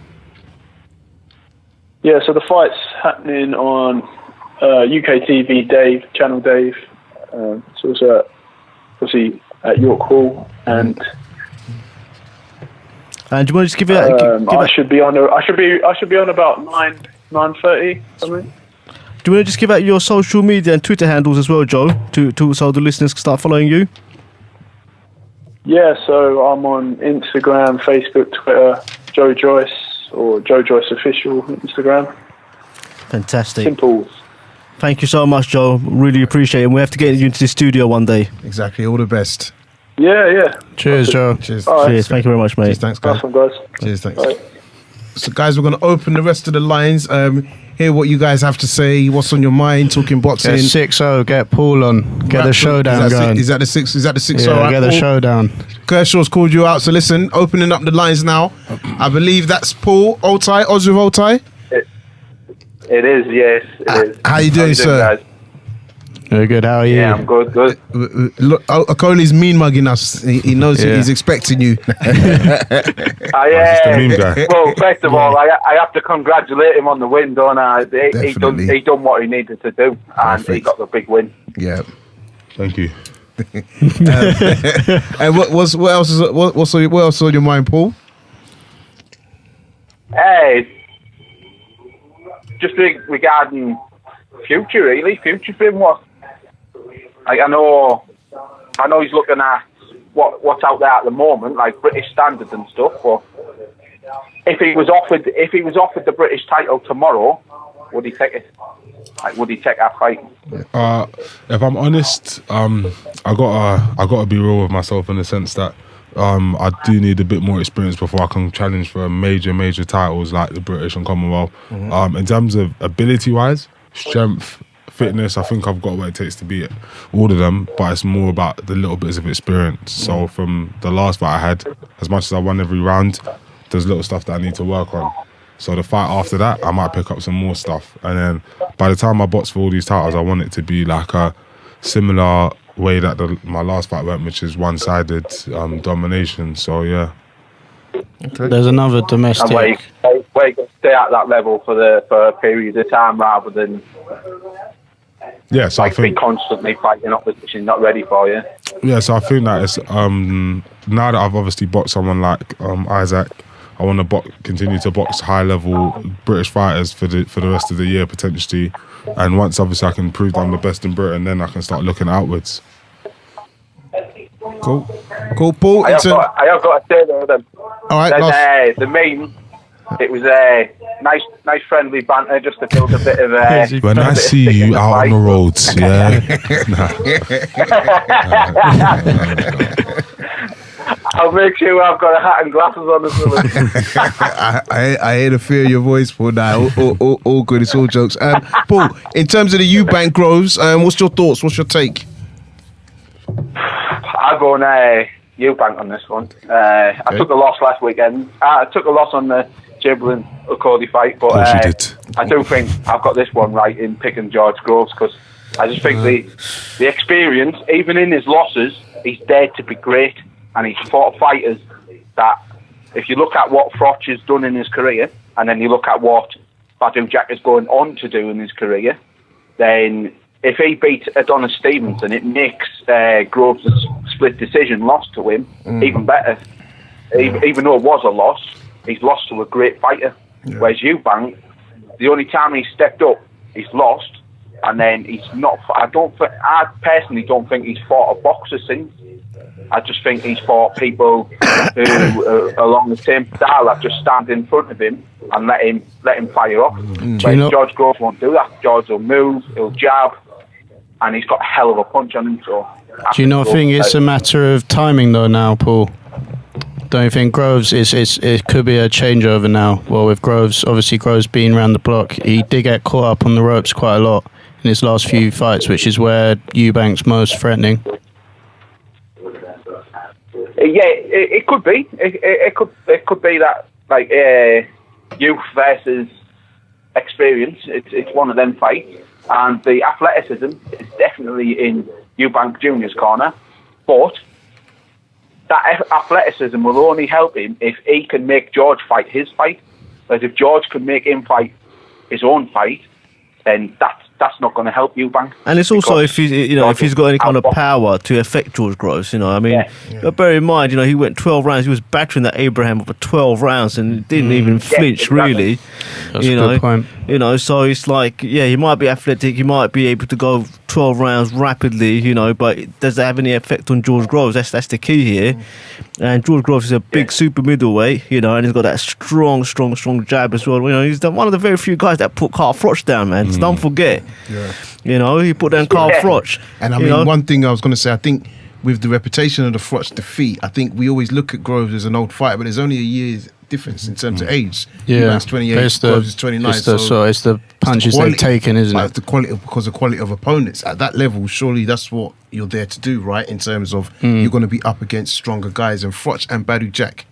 Yeah, so the fight's happening on UK TV, Channel Dave. So it's obviously at York Hall, and do you want to just give it? I should be on about 9:30 something. Do you want to just give out your social media and Twitter handles as well, Joe, so the listeners can start following you? Yeah, so I'm on Instagram, Facebook, Twitter, Joe Joyce or Joe Joyce Official Instagram. Fantastic. Simple. Thank you so much, Joe. Really appreciate it. And we have to get you into the studio one day. Exactly. All the best. Yeah. Cheers, Joe. Cheers. All right. Cheers. Thank you very much, mate. Cheers. Thanks, guys. Awesome, guys. Cheers. Thanks. All right. So, guys, we're going to open the rest of the lines. Hear what you guys have to say. What's on your mind? Talking boxing. Get 6-0, get Paul on. Get the showdown going. Is that the 6? Is that the 6? Yeah, Right, get the Paul? showdown. Kershaw's called you out. So listen, opening up the lines now. I believe that's Paul Otai, Oz with Otai. It is, yes, it is. How you doing, sir? Guys? Very good. How are you? Yeah, I'm good. Look, Okolie's mean mugging us. He knows he's expecting you. Just a meme guy. Well, first of all, I have to congratulate him on the win, don't I? He done what he needed to do, and he Perfect. got the big win. Yeah. Thank you. And what else on your mind, Paul? Hey, just regarding future, really. Future for him, what? Like, I know he's looking at what's out there at the moment, like British standards and stuff. But if he was offered the British title tomorrow, would he take it? Like, would he take that fight? If I'm honest, I gotta be real with myself in the sense that I do need a bit more experience before I can challenge for major titles like the British and Commonwealth. In terms of ability-wise, strength, fitness, I think I've got what it takes to beat all of them, but it's more about the little bits of experience. So from the last fight I had, as much as I won every round, there's little stuff that I need to work on. So the fight after that, I might pick up some more stuff. And then by the time I box for all these titles, I want it to be like a similar way that my last fight went, which is one-sided domination. So yeah. There's another domestic. And where you can stay at that level for a period of time rather than Yeah, so I be think constantly fighting opposition not ready for you. Yeah, so I think that it's now that I've obviously boxed someone like Isaac, I want to continue to box high-level British fighters for the rest of the year potentially, and once obviously I can prove that I'm the best in Britain, then I can start looking outwards. Cool, Paul. I have got to say though, All right, the meeting, it was a nice friendly banter just to build a bit of a. When I see you out on the roads, yeah. I'll make sure I've got a hat and glasses on as well. I hear the fear in your voice, Paul. Now, all good. It's all jokes. Paul, in terms of the Eubank Groves, what's your thoughts? What's your take? I I'll go on Eubank on this one. I took a loss last weekend. I took a loss on the Gibbling Okolie fight, but Of course you did. I do think I've got this one right in picking George Groves, because I just think the experience, even in his losses, he's dared to be great, and he's fought fighters that, if you look at what Froch has done in his career, and then you look at what Badu Jack is going on to do in his career, then if he beats Adonis Stevenson, it makes Groves' split decision loss to him even better. Even though it was a loss, he's lost to a great fighter. Yeah. Whereas Eubank, the only time he's stepped up, he's lost, and then he's not. I personally don't think he's fought a boxer since. I just think he's fought people who along the same style that just stand in front of him and let him fire off. Whereas George Groves won't do that. George will move, he'll jab, and he's got a hell of a punch on him. So do you not think it's a matter of timing though now, Paul? Don't you think Groves it could be a changeover now? Well, with Groves, obviously Groves being around the block, he did get caught up on the ropes quite a lot in his last few fights, which is where Eubank's most threatening. Yeah, it could be. It could be that, like, youth versus experience. It's one of them fights, and the athleticism is definitely in Eubank Jr.'s corner, but that athleticism will only help him if he can make George fight his fight. Whereas if George can make him fight his own fight, then that's not going to help Eubank. And it's also if he's got any kind of power to affect George Groves. I mean, bear in mind, he went 12 rounds. He was battering that Abraham for 12 rounds and didn't even flinch, exactly. Really. That's a good point. So it's like, he might be athletic, he might be able to go 12 rounds rapidly, but does that have any effect on George Groves? That's the key here. And George Groves is a big super middleweight, and he's got that strong jab as well. He's one of the very few guys that put Carl Froch down, man. So don't forget. Yeah. He put down Carl Froch. And I mean, one thing I was going to say, I think with the reputation of the Froch defeat, I think we always look at Groves as an old fighter, but there's only a year's difference in terms of age. Yeah, it's 28, Groves is 29. It's the punches they've taken, isn't it? The quality, because the quality of opponents at that level, surely that's what you're there to do, right? In terms of you're going to be up against stronger guys, and Froch and Badu Jack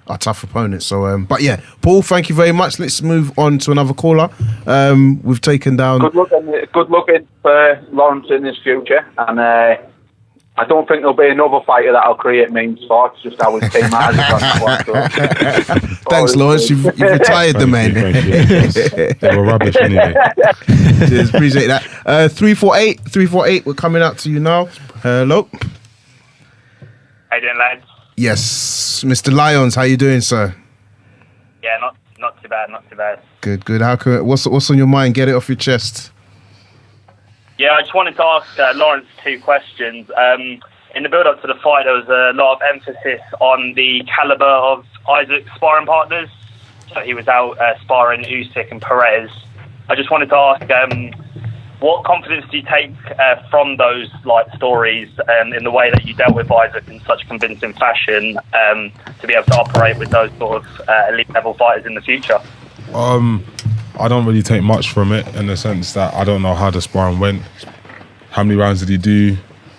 are tough opponents. So, but yeah, Paul, thank you very much. Let's move on to another caller. We've taken down. Good looking for Lawrence in his future, and I don't think there'll be another fighter that'll create memes for. It's just how his team has on that one. So. Thanks, Lawrence. You've retired the man. They were rubbish anyway. Cheers, appreciate that. 348, we're coming out to you now. Hello. How you doing, lads? Yes, Mr. Lyons, how you doing, sir? Yeah, not too bad, not too bad. Good. What's on your mind? Get it off your chest. Yeah, I just wanted to ask Lawrence 2 questions. In the build-up to the fight, there was a lot of emphasis on the caliber of Isaac's sparring partners. So he was out sparring Usyk and Perez. I just wanted to ask, what confidence do you take from those stories in the way that you dealt with Isaac in such convincing fashion to be able to operate with those sort of elite-level fighters in the future? I don't really take much from it, in the sense that I don't know how the sparring went. How many rounds did he do?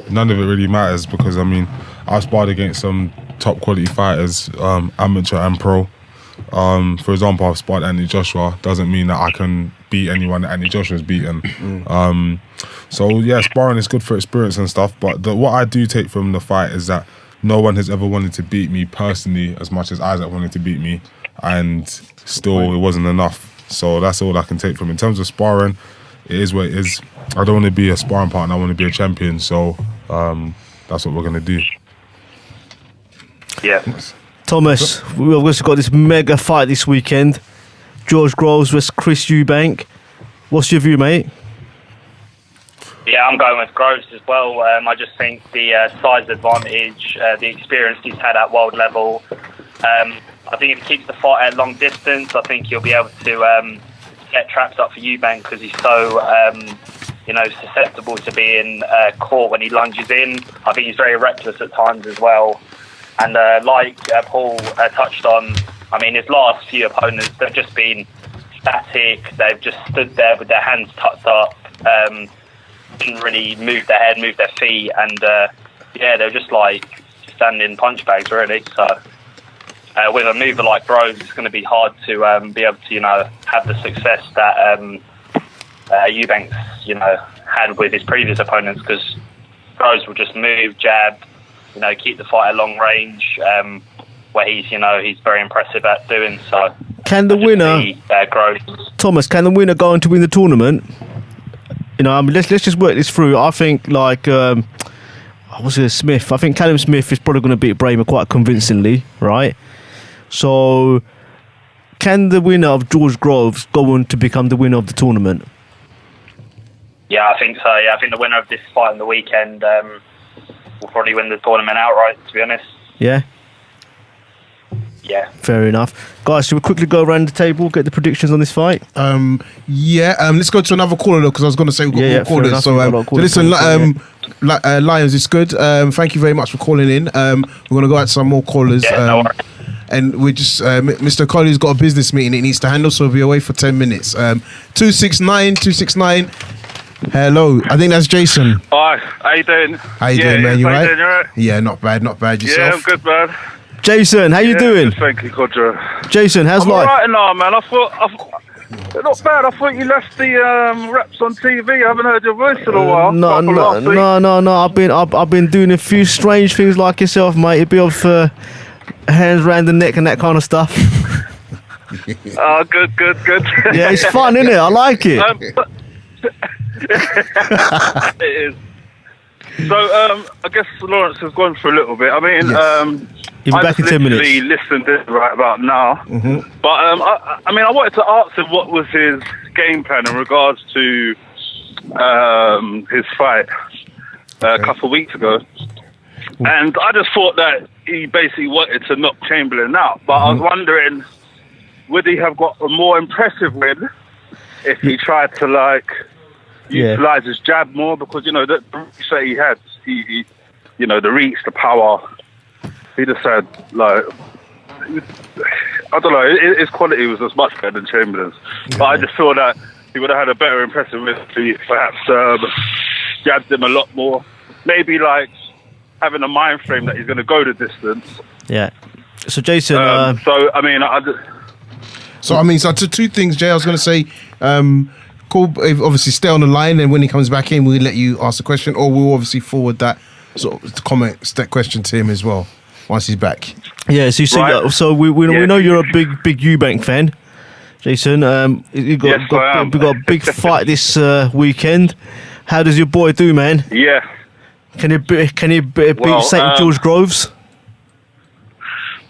None of it really matters, because, I mean, I've sparred against some top quality fighters, amateur and pro. For example, I've sparred Anthony Joshua. Doesn't mean that I can beat anyone that Anthony Joshua's beaten. So, yeah, sparring is good for experience and stuff, but what I do take from the fight is that no one has ever wanted to beat me personally as much as Isaac wanted to beat me, and still it wasn't enough. So that's all I can take from it. In terms of sparring, it is what it is. I don't want to be a sparring partner, I want to be a champion. So that's what we're going to do. Yeah. Thomas, we've also got this mega fight this weekend. George Groves vs Chris Eubank. What's your view, mate? Yeah, I'm going with Groves as well. I just think the size advantage, the experience he's had at world level. I think if he keeps the fight at long distance, I think he'll be able to get traps up for Eubank, because he's so susceptible to being caught when he lunges in. I think he's very reckless at times as well. And like Paul touched on, I mean, his last few opponents, they've just been static. They've just stood there with their hands tucked up, didn't really move their head, move their feet, and they're just like standing punch bags, really. So with a mover like Groves, it's going to be hard to be able to, have the success that Eubank, had with his previous opponents, because Groves will just move, jab, keep the fight at long range, where he's very impressive at doing so. Can the winner, Groves. Thomas? Can the winner go on to win the tournament? Let's just work this through. I think Smith. I think Callum Smith is probably going to beat Bramer quite convincingly, right? So, can the winner of George Groves go on to become the winner of the tournament? Yeah, I think so. Yeah, I think the winner of this fight on the weekend will probably win the tournament outright, to be honest. Yeah? Yeah. Fair enough. Guys, should we quickly go around the table, get the predictions on this fight? Let's go to another caller, though, because I was going to say we've got more callers. So listen, Lions, it's good. Thank you very much for calling in. We're going to go out to some more callers. Yeah, no worries. And we're just, Mr. Okolie's got a business meeting he needs to handle, so he'll be away for 10 minutes. 269. Hello, I think that's Jason. Hi, how you doing? How you doing, man? You right? Yeah, not bad. Yourself? Yeah, I'm good, man. Jason, how you doing? Good, thank you, Kodra. Jason, how's I'm life? alright now, man. I thought not bad. I thought you left the reps on TV. I haven't heard your voice in a while. No. I've been doing a few strange things like yourself, mate. A bit of hands around the neck and that kind of stuff. Oh, good. Yeah, it's fun, isn't it? I like it. It is. So, I guess Lawrence has gone for a little bit. I mean, He'll be back in 10 minutes. I listened in right about now. Mm-hmm. But, I wanted to ask him what was his game plan in regards to his fight a couple of weeks ago. And I just thought that he basically wanted to knock Chamberlain out. But I was wondering, would he have got a more impressive win if he tried to, utilise his jab more? Because, the reach that he had, he the reach, the power, he just had, I don't know, his quality was just much better than Chamberlain's. But I just feel that he would have had a better impressive win if he perhaps jabbed him a lot more. Maybe, having a mind frame that he's going to go the distance. Yeah. So, Jason... So two things, Jay. I was going to say, call, obviously stay on the line, and when he comes back in, we'll let you ask the question, or we'll obviously forward that sort of that question to him as well once he's back. Yeah, so you see, so we know you're a big Eubank fan, Jason. We got a big fight this weekend. How does your boy do, man? Yeah. Can he beat St. George Groves?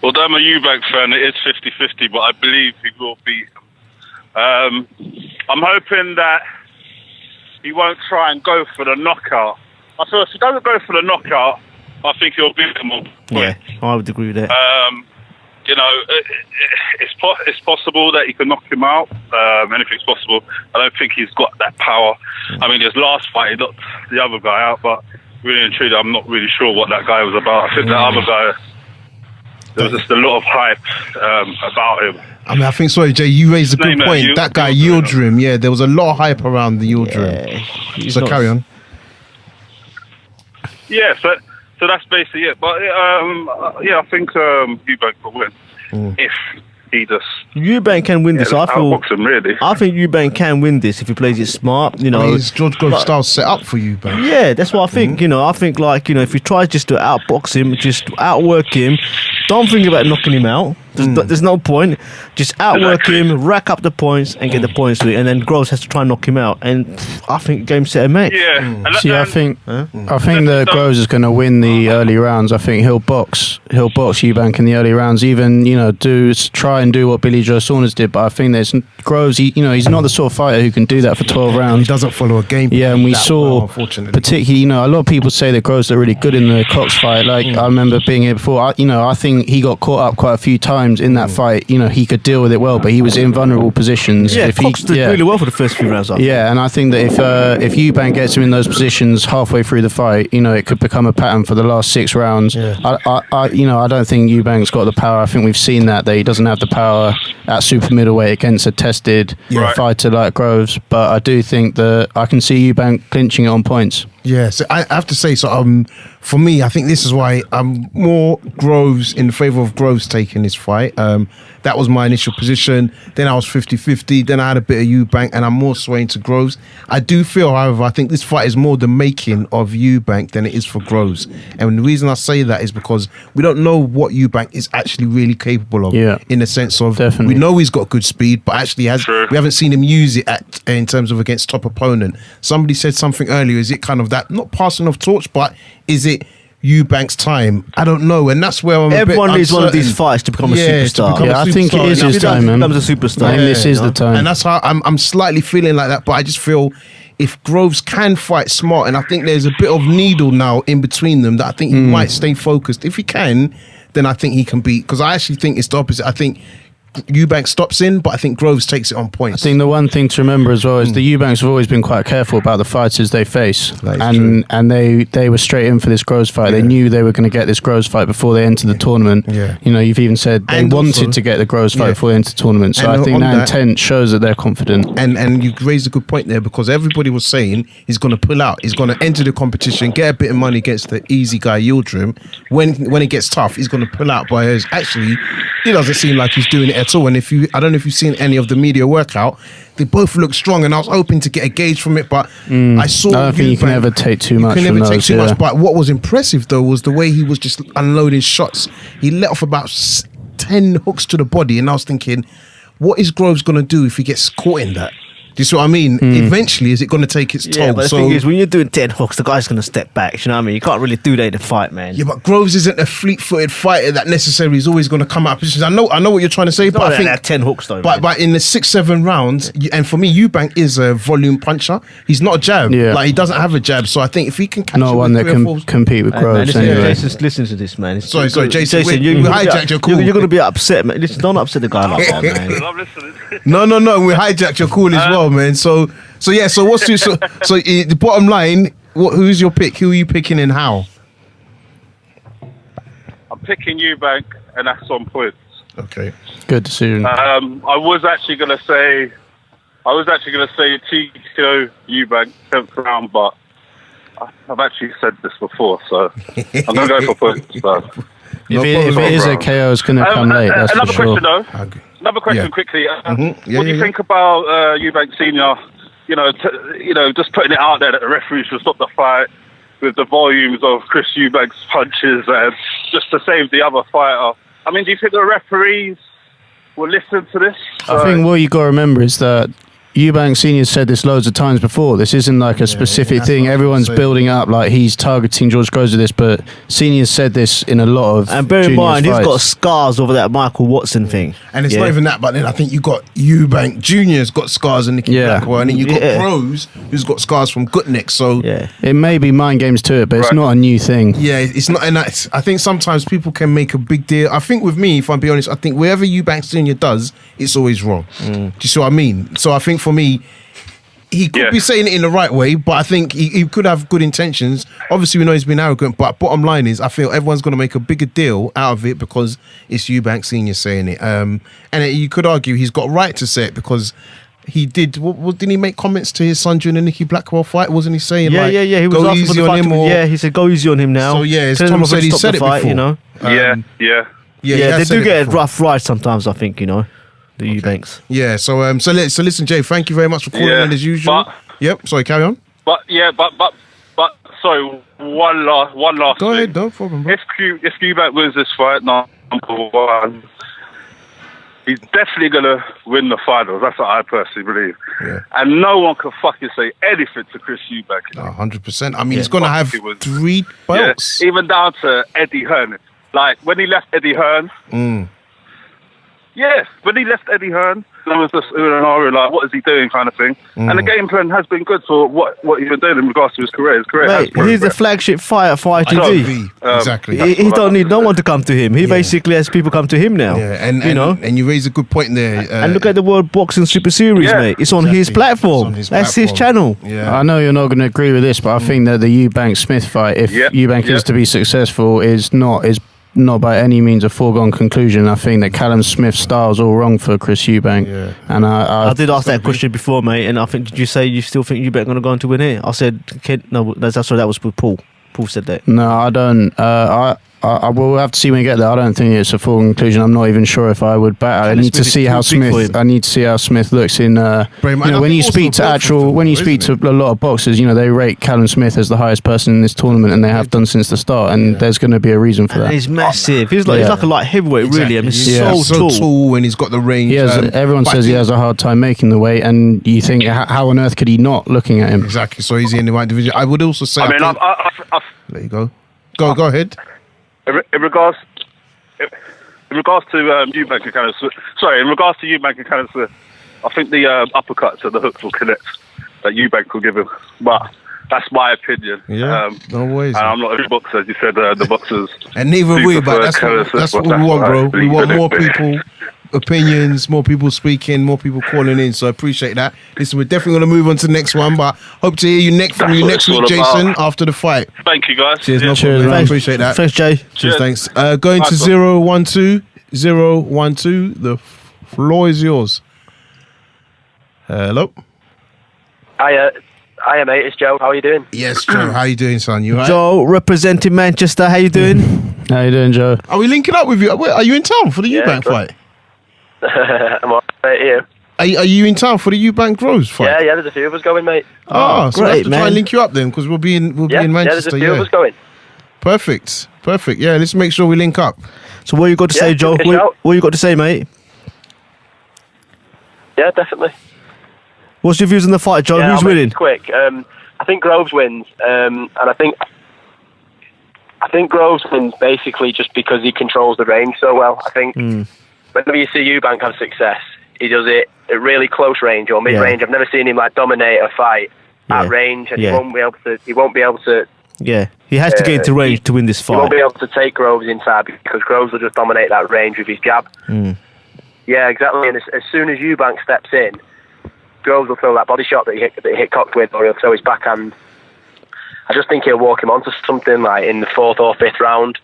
Although I'm a Eubank fan, it is 50-50, but I believe he will beat him. I'm hoping that he won't try and go for the knockout. I feel if he doesn't go for the knockout, I think he'll beat him on points. Yeah, I would agree with that. It's possible that he can knock him out. Anything's possible. I don't think he's got that power. I mean, his last fight, he knocked the other guy out, but really and truly, I'm not really sure what that guy was about. I think that other guy, there was just a lot of hype about him. I think, sorry, Jay, you raised a good point. That guy, Yildirim, there was a lot of hype around the Yildirim. So carry on. Yeah, so that's basically it. But, I think Eubank will win if he just... Eubank can win this. I him, really. I think Eubank can win this if he plays it smart. Is George Groves' style set up for Eubank? Yeah, that's what I think. I think if he tries just to outbox him, just outwork him, don't think about knocking him out. There's no point. Just outwork him, rack up the points, and get the points to it. And then Groves has to try and knock him out. And I think game, set, and match. Yeah. I think that Groves is going to win the early rounds. I think he'll box Eubank in the early rounds. Even try and do what Billy Joe Saunders did. But I think there's Groves. He's not the sort of fighter who can do that for 12 rounds. He doesn't follow a game. Yeah, and we saw particularly. A lot of people say that Groves are really good in the Cox fight. I remember being here before. I think he got caught up quite a few times in that fight. He could deal with it well, but he was in vulnerable positions. Yeah, Cox did really well for the first few rounds. And I think that if Eubank gets him in those positions halfway through the fight, it could become a pattern for the last 6 rounds. Yeah. I don't think Eubank's got the power. I think we've seen that he doesn't have the power at super middleweight against a tested fighter like Groves. But I do think that I can see Eubank clinching it on points. Yeah, so I have to say, for me, I think this is why I'm more Groves in favour of Groves taking this fight. That was my initial position. Then I was 50-50. Then I had a bit of Eubank, and I'm more swaying to Groves. I do feel, however, I think this fight is more the making of Eubank than it is for Groves. And the reason I say that is because we don't know what Eubank is actually really capable of. Yeah. In the sense of, Definitely. we know he's got good speed, but actually we haven't seen him use it in terms of against top opponent. Somebody said something earlier. Is it kind of that, not passing of torch, but is it Eubank's time? I don't know, and that's where Everyone needs one of uncertain. these fights to become a superstar. I think it is And his time, man. Becomes a superstar. And this is the time. And that's how I'm slightly feeling like that. But I just feel if Groves can fight smart, and I think there's a bit of needle now in between them, that I think he might stay focused. If he can, then I think he can beat. Because I actually think it's the opposite. I think Eubank stops in, but I think Groves takes it on points. I think the one thing to remember as well is the Eubanks have always been quite careful about the fighters they face, and they were straight in for this Groves fight. They knew they were going to get this Groves fight before they entered the tournament. Yeah. You know, you've even said they And wanted also- to get the Groves fight before they entered the tournament. So And I think on that that- intent shows that they're confident. And you raised a good point there, because everybody was saying he's going to pull out. He's going to enter the competition, get a bit of money against the easy guy Yildirim. When it gets tough, he's going to pull out. But actually, he doesn't seem like he's doing it at all. And I don't know if you've seen any of the media workout. They both look strong, and I was hoping to get a gauge from it, but I saw. I don't think you can Eubank- ever take too much You can from never take those, too yeah. much. But what was impressive though was the way he was just unloading shots. He let off about 10 hooks to the body, and I was thinking, what is Groves going to do if he gets caught in that? Do you see what I mean? Eventually, is it going to take its toll? Yeah, but the thing is, when you're doing 10 hooks, the guy's going to step back. You know what I mean? You can't really do that in a fight, man. Yeah, but Groves isn't a fleet-footed fighter that necessarily is always going to come out of positions. I know what you're trying to say, but I think 10 hooks though. But in the 6-7 rounds, and for me, Eubank is a volume puncher. He's not a jab. Yeah. Like, he doesn't have a jab. So I think if he can catch Not him one with that three or can four- compete with Man, Groves listen, anyway. Jason, listen to this, man. Sorry, Jason, we you hijacked your call. You're going to be upset, man. Listen, don't upset the guy like that, man. I'm listening. No, we hijacked your call as well, man. So what's your the bottom line? Who's your pick? Who are you picking and how? I'm picking Eubank, and that's on points. Okay. Good decision. I was actually going to say TKO Eubank 10th round, but I've actually said this before, so I'm going to go for points. So. If it is a KO, it's going to come late. That's another for sure. question, though. Another question Yeah. quickly. Yeah, what do you yeah. think about Eubank Senior? Just putting it out there that the referee should stop the fight with the volumes of Chris Eubank's punches, and just to save the other fighter. I mean, do you think the referees will listen to this? I think what you got to remember is that Eubank Senior said this loads of times before. This isn't like a specific that's thing. what I'm Everyone's saying. building up like he's targeting George Groves with this, but Senior said this in a lot of. And bear in Junior's mind, he's got fights. scars over that Michael Watson thing. And it's not even that, but then I think you got Eubank Jr.'s got scars and Nicky Yeah. Blackwell, and then you got Yeah. Groves who's got scars from Gutnick. So Yeah. It may be mind games to it, but it's Right. not a new thing. yeah, it's not, and that's, I think sometimes people can make a big deal. I think with me, if I'm being honest, I think wherever Eubank Senior does, it's always wrong. Do you see what I mean? So I think for me, he could Yeah. be saying it in the right way, but I think he could have good intentions. Obviously, we know he's been arrogant, but bottom line is, I feel everyone's going to make a bigger deal out of it because it's Eubank Senior saying it. And you could argue he's got a right to say it because he did. What didn't he make comments to his son during the Nicky Blackwell fight? Wasn't he saying Yeah, like, He was go asking for easy the on fight him? to- Or, yeah, he said go easy on him now. So yeah, as Tell him Tom not to said, he stop said the it fight, before. you know. yeah. he Yeah, has they said do it get before. rough rides sometimes. I think you know, the Eubanks. Yeah, so listen, Jay, thank you very much for calling Yeah, in as usual. but- Yep, sorry, carry on. But sorry, one last Go thing. ahead, no problem, bro. If Eubank wins this fight, number one, he's definitely gonna win the finals. That's what I personally believe. Yeah. And no one can fucking say anything to Chris Eubank. 100%. I mean, he's going to have Fuck, he was- 3 belts. Yeah, even down to Eddie Hearn. Like when he left Eddie Hearn. Yeah, when he left Eddie Hearn, there was this scenario like, what is he doing, kind of thing. And the game plan has been good for what he's been doing in regards to his career. His career has Mate, he's the progressed. flagship fighter for ITV. ITV, exactly. He don't need no one to come to him. He basically has people come to him now. Yeah, and you know. and you raise a good point there. And look at the World Boxing Super Series, Yeah, mate. It's on his exactly. platform. It's on his That's his platform. channel. Yeah. I know you're not going to agree with this, but I think that the Eubank Smith fight, if Yep, Eubank yep. is to be successful, is not by any means a foregone conclusion. I think that Callum Smith's style is all wrong for Chris Eubank. Yeah. And I did ask that question before, mate, and I think, did you say you still think Eubank going to go on to win it? I said, no, sorry, that was with Paul. Paul said that. No, I don't. I will have to see when we get there. I don't think it's a full conclusion. I'm not even sure if I would bet. I need to see how Smith. I need to see how Smith looks in. When you speak to a lot of boxers, they rate Callum Smith as the highest person in this tournament, and they have done since the start. And there's going to be a reason for that. He's massive. He's like a light heavyweight, really. I mean, He's so tall, and he's got the range. Everyone says he has a hard time making the weight, and you think, how on earth could he not? Looking at him, exactly. So he's in the right division. I would also say. There you go. Go ahead. In regards to Eubank and Callum Smith, I think the uppercuts and the hooks will connect that Eubank will give him. But that's my opinion. Yeah, no worries. And I'm not a boxer, as you said. The boxers, and neither are we. But that's what we want, bro. We want more people. Opinions, more people speaking, more people calling in, so I appreciate that. Listen, we're definitely going to move on to the next one, but hope to hear you next week, Jason, after the fight. Thank you, guys. Cheers, no problem. I appreciate that. Thanks, Jay. Cheers, thanks. Going to 012. The floor is yours. Hello. Hiya, mate. It's Joe. How are you doing? Yes, Joe. How you doing, son? You alright? Joe, representing Manchester. How you doing? How you doing, Joe? Are we linking up with you? Are you in town for the Eubank fight? I'm all right here. Are you in town for the Eubank Groves fight? Yeah, there's a few of us going, mate. So we'll have to try and link you up then, because we'll be in Manchester. Yeah, there's a few of us going. Perfect. Yeah, let's make sure we link up. So what you got to say, Joe? What you got to say, mate? Yeah, definitely. What's your views on the fight, Joe? Who's winning? Quick. I think Groves wins, and I think Groves wins basically just because he controls the range so well. I think whenever you see Eubank have success, he does it at really close range or mid range. I've never seen him dominate a fight at range, and he won't be able to. Yeah, he has to get into range to win this fight. He won't be able to take Groves inside because Groves will just dominate that range with his jab. Yeah, exactly. And as soon as Eubank steps in, Groves will throw that body shot that he hit Cox with, or he'll throw his backhand. I just think he'll walk him onto something like in the 4th or 5th round.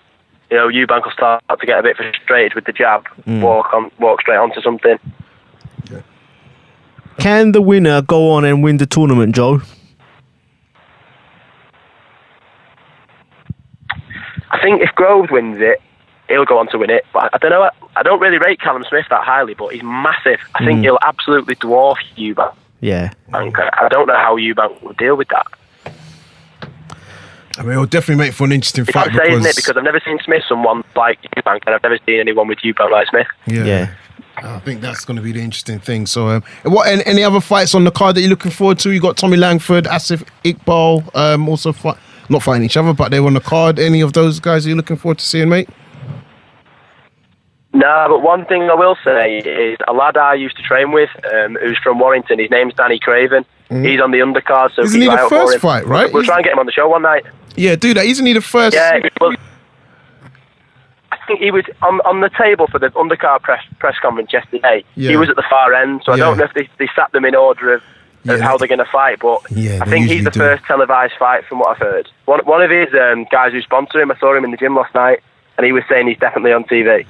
Eubank will start to get a bit frustrated with the jab, walk straight onto something. Can the winner go on and win the tournament, Joe? I think if Groves wins it, he'll go on to win it. But I don't know. I don't really rate Callum Smith that highly, but he's massive. I think he'll absolutely dwarf Eubank. Yeah. I don't know how Eubank will deal with that. I mean, it'll definitely make for an interesting fight. I'm saying it because I've never seen Smith someone like Eubank, and I've never seen anyone with Eubank like Smith. Yeah. I think that's going to be the interesting thing. So, any other fights on the card that you're looking forward to? You got Tommy Langford, Asif Iqbal, also not fighting each other, but they're on the card. Any of those guys you're looking forward to seeing, mate? No, but one thing I will say is a lad I used to train with, who's from Warrington. His name's Danny Craven. He's on the undercard, so isn't he the first fight, right? We'll try and get him on the show one night. Yeah, do that. Isn't he the first? Yeah, I think he was on the table for the undercard press conference yesterday. Yeah. He was at the far end, so I don't know if they sat them in order of how they're going to fight, but I think he's the first televised fight from what I've heard. One of his guys who sponsor him, I saw him in the gym last night, and he was saying he's definitely on TV.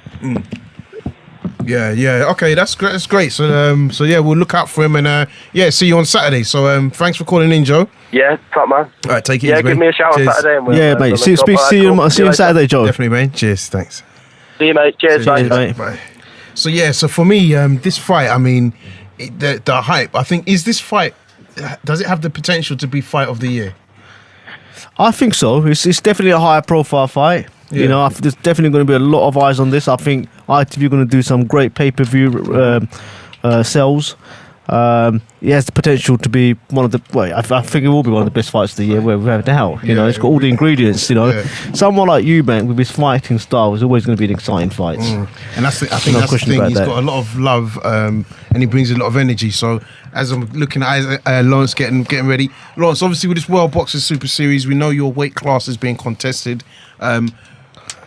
Yeah. Okay, that's great. That's great. So yeah, we'll look out for him, and see you on Saturday. So thanks for calling in, Joe. Yeah, top man. All right, take it easy. Yeah, give me a shout on Saturday. And mate. See you on Saturday, Joe. Definitely, mate. Cheers. Thanks. See you, mate. Cheers, mate. Bye. So for me, this fight, I mean, the hype. I think this fight. Does it have the potential to be fight of the year? I think so. It's definitely a higher profile fight. Yeah. There's definitely going to be a lot of eyes on this. I think ITV are going to do some great pay-per-view sales. It has the potential to be one of the. Well, I think it will be one of the best fights of the year. Without a doubt, it's got all the ingredients. Someone like Eubank with his fighting style is always going to be an exciting fight. And I think that's the thing. He's got a lot of love, and he brings a lot of energy. So as I'm looking at Lawrence getting ready, Lawrence, obviously with this World Boxing Super Series, we know your weight class is being contested.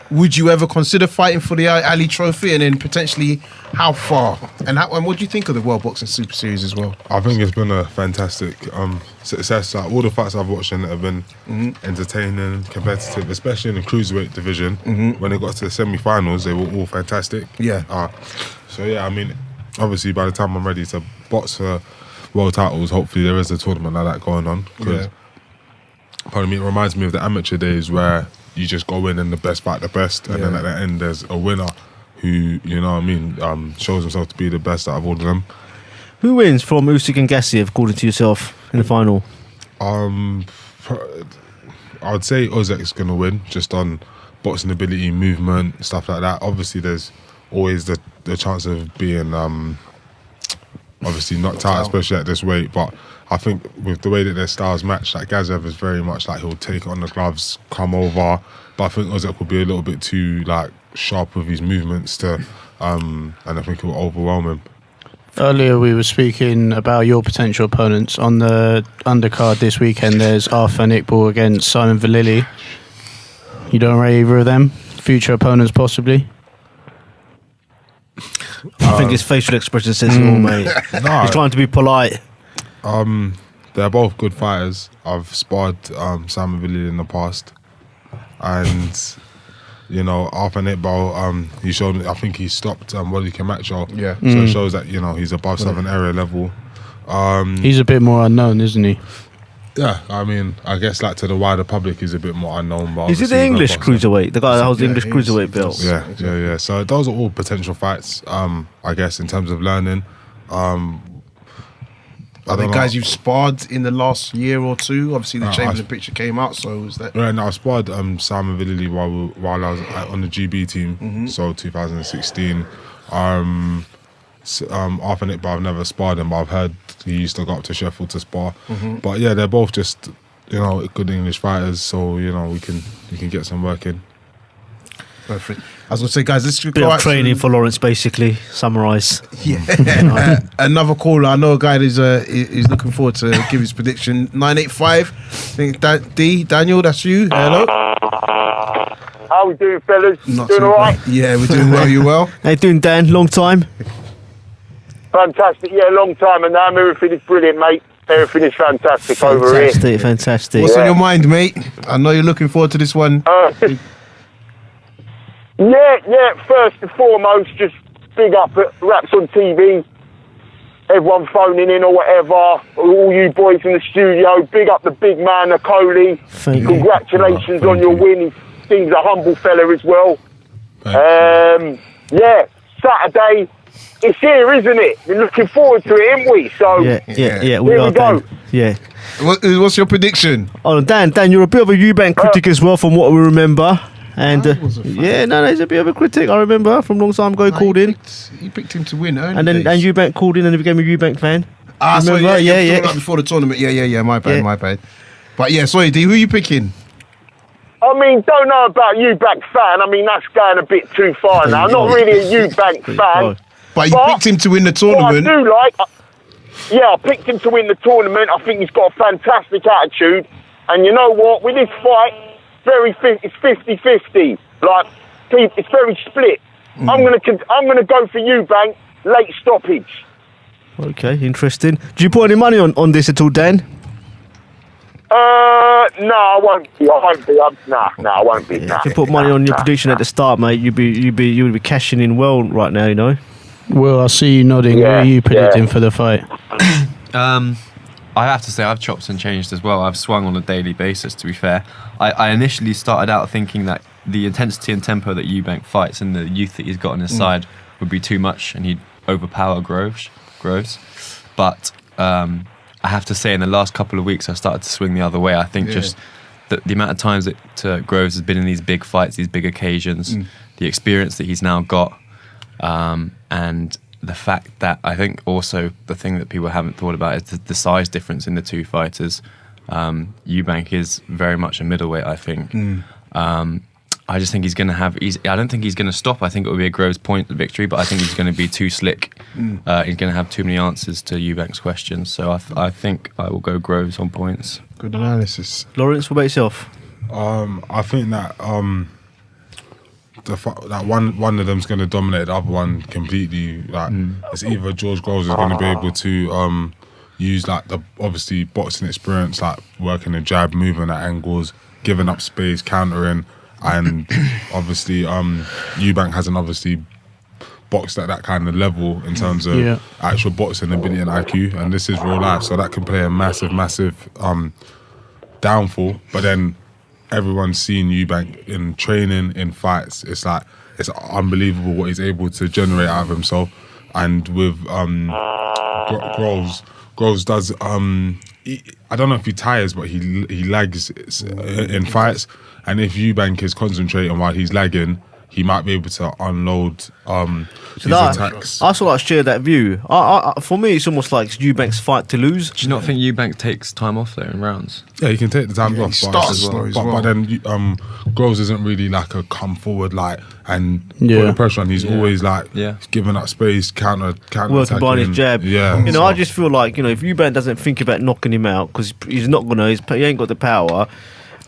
would you ever consider fighting for the Ali Trophy, and then potentially how far? And what do you think of the World Boxing Super Series as well? I think it's been a fantastic success. Like, all the fights I've watched in it have been entertaining, competitive, especially in the cruiserweight division. When they got to the semi-finals, they were all fantastic. Yeah. So yeah, I mean, obviously by the time I'm ready to box for world titles, hopefully there is a tournament like that going on. Because, pardon me, it reminds me of the amateur days where you just go in and the best fight the best, and then at the end there's a winner who, you know what I mean, shows himself to be the best out of all of them. Who wins from Usyk and Gassiev, according to yourself, in the final? I'd say Ozek's going to win, just on boxing ability, movement, stuff like that. Obviously there's always the chance of being obviously knocked out, especially at this weight, but I think with the way that their styles match, like Gassiev is very much like he'll take it on the gloves, come over, but I think Ozek will be a little bit too like sharp with his movements to, and I think it will overwhelm him. Earlier we were speaking about your potential opponents. On the undercard this weekend, there's Arthur Nickball against Simon Vallily. You don't rate either of them? Future opponents possibly? I think his facial expression says it all, mate. No. He's trying to be polite. They're both good fighters. I've sparred Simon Vallily in the past, and you know, Arthur Nickball, he showed me, I think he stopped Wally Camacho. Yeah. So it shows that, you know, he's above Southern area level. He's a bit more unknown, isn't he? Yeah, I mean, I guess like to the wider public, he's a bit more unknown. But is it the English cruiserweight? The guy that holds the English cruiserweight belt? Yeah. So those are all potential fights, I guess, in terms of learning. Are the guys you've sparred in the last year or two? Obviously, the Chamberlain picture came out, so was that? Right, now I sparred Simon Vallily while I was on the GB team, so 2016. Arthur Nickball, I've never sparred him, but I've heard he used to go up to Sheffield to spar. But yeah, they're both just, you know, good English fighters, so you know we can get some work in. Perfect. I was going to say, guys, let's bit of training for Lawrence, basically. Summarise. Yeah. Another caller. I know a guy is looking forward to give his prediction. 985. I think Daniel, that's you. Hello. How we doing, fellas? Not doing too all right? bad. Yeah, we're doing well. You well? How you doing, Dan? Long time. Fantastic. Yeah, long time, and now everything is brilliant, mate. Everything is fantastic over here. Fantastic. What's on your mind, mate? I know you're looking forward to this one. Yeah, first and foremost, just big up at Raps on TV, everyone phoning in or whatever, all you boys in the studio, big up the big man, Okolie. Congratulations on your win. He seems a humble fella as well. Yeah, Saturday, it's here, isn't it? We're looking forward to it, ain't we? So, yeah, we are, Dan. Yeah. What's your prediction? Oh, Dan, you're a bit of a Eubank critic as well, from what we remember. And he's a bit of a critic. I remember from a long time ago. He called in. He picked him to win, and Eubank called in, and he became a Eubank fan. Remember? So before the tournament. Yeah. My bad. But yeah, sorry, D. Who are you picking? I mean, don't know about Eubank fan. I mean, that's going a bit too far now. I'm not really a Eubank fan. But you picked him to win the tournament. What I do like, I picked him to win the tournament. I think he's got a fantastic attitude. And you know what? With this fight, it's 50-50. Like, it's very split. I'm gonna go for Eubank, late stoppage. Okay, interesting. Do you put any money on this at all, Dan? No, I won't be. I won't be. If you put money on your prediction at the start, mate, you would be cashing in well right now, you know. Well, I see you nodding. What are you predicting for the fight? I have to say I've chopped and changed as well. I've swung on a daily basis, to be fair. I initially started out thinking that the intensity and tempo that Eubank fights and the youth that he's got on his side would be too much and he'd overpower Groves. But I have to say in the last couple of weeks I've started to swing the other way. I think just the amount of times that Groves has been in these big fights, these big occasions, the experience that he's now got, and the fact that I think also the thing that people haven't thought about is the size difference in the two fighters. Eubank is very much a middleweight, I think. I just think he's going to have... I don't think he's going to stop. I think it will be a Groves point victory, but I think he's going to be too slick. He's going to have too many answers to Eubank's questions. So I think I will go Groves on points. Good analysis. Lawrence, what about yourself? I think that that one of them's going to dominate the other one completely. Like it's either George Groves is going to be able to use like the obviously boxing experience, like working a jab, moving at angles, giving up space, countering, and obviously Eubank hasn't obviously boxed at that kind of level in terms of actual boxing ability and IQ, and this is real life, so that can play a massive downfall. But then everyone's seen Eubank in training, in fights. It's like it's unbelievable what he's able to generate out of himself. And with Groves does I don't know if he tires, but he lags in fights. And if Eubank is concentrating while he's lagging, he might be able to unload his attacks. I sort of share that view. For me, it's almost like Eubank's fight to lose. Do you not think Eubank takes time off there in rounds? Yeah, he can take the time off. But then Groves isn't really like a come forward and put the pressure on. He's always like giving up space, counter working behind his jab. Yeah, I just feel like if Eubank doesn't think about knocking him out, because he's not gonna, he ain't got the power,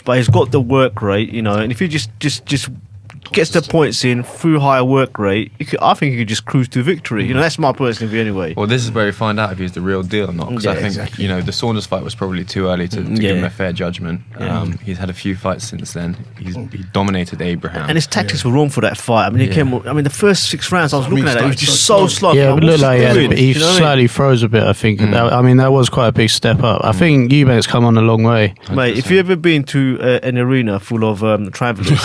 but he's got the work rate. And if he just gets the points in through higher work rate, I think he could just cruise to victory. That's my personal view anyway. Well, this is where we find out if he's the real deal or not. Because I think the Saunders fight was probably too early to give him a fair judgment. He's had a few fights since then. He dominated Abraham, and his tactics were wrong for that fight. He came. The first 6 rounds I was looking at it, he was just so slow. Yeah, it looked like he slightly froze a bit. I think. That was quite a big step up. I think Eubank's come on a long way, mate. If you ever been to an arena full of travellers,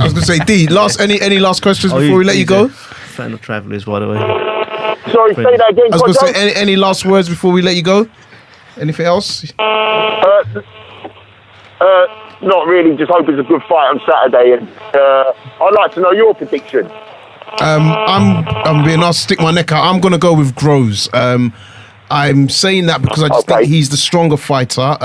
I was going to say, D, any last questions before we let you go? Fan of travellers, by the way. Sorry, say that again. I was going to say, any last words before we let you go? Anything else? Not really. Just hope it's a good fight on Saturday. And I'd like to know your prediction. I'm being asked to stick my neck out. I'm going to go with Groves. I'm saying that because I just think he's the stronger fighter.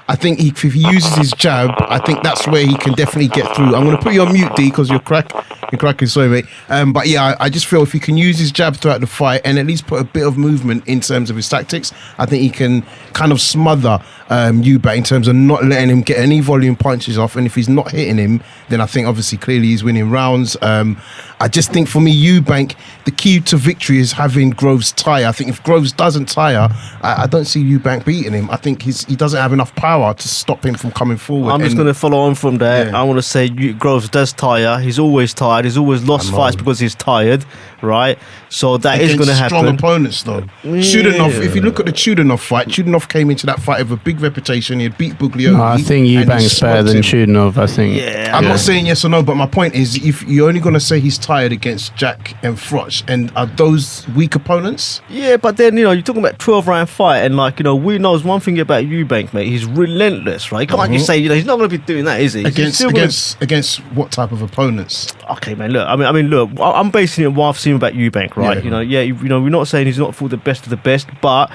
I think if he uses his jab, I think that's where he can definitely get through. I'm going to put you on mute, D, because you're cracking, sorry, mate. But yeah, I just feel if he can use his jab throughout the fight and at least put a bit of movement in terms of his tactics, I think he can kind of smother Eubank in terms of not letting him get any volume punches off. And if he's not hitting him, then I think obviously clearly he's winning rounds. I just think for me, Eubank, the key to victory is having Groves tire. I think if Groves doesn't tire, I don't see Eubank beating him. I think he doesn't have enough power to stop him from coming forward. I'm just going to follow on from there. I want to say Groves does tire. He's always tired. He's always lost fights because he's tired, right? So that is going to happen. Strong opponents, though. Chudanov, if you look at the Chudanov fight, Chudanov came into that fight with a big reputation. He had beat Buglioni. I think Eubank's better than Chudanov, I think. I'm not saying yes or no, but my point is, if you're only going to say he's tired against Jack and Froch, and are those weak opponents? Yeah, but then, you're talking about 12-round fight, and we know one thing about Eubank, mate. He's relentless, right? You can't just say, he's not going to be doing that, is he? Against what type of opponents? Okay, man, look, look, I'm basing it on what I've seen about Eubank, right? We're not saying he's not fought the best of the best, but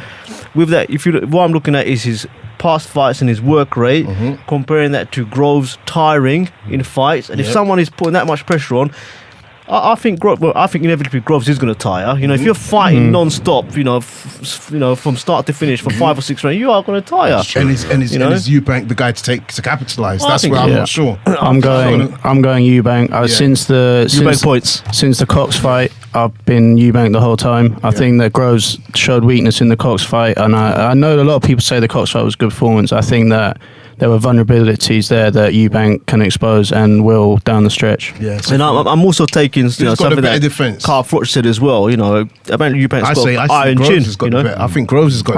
with that, what I'm looking at is his past fights and his work rate, comparing that to Groves tiring in fights, and if someone is putting that much pressure on, I think inevitably Groves is going to tire. If you're fighting non-stop, from start to finish for 5 or 6 rounds, you are going to tire. And is Eubank the guy to capitalise? That's where I'm not sure. I'm going Eubank. Since the Cox fight, I've been Eubank the whole time. I think that Groves showed weakness in the Cox fight, and I know a lot of people say the Cox fight was a good performance. I think that there were vulnerabilities there that Eubank can expose and will down the stretch. Yeah, and I'm also taking something that defense. Carl Froch said as well. About Eubank's got iron chin. I think Groves has got.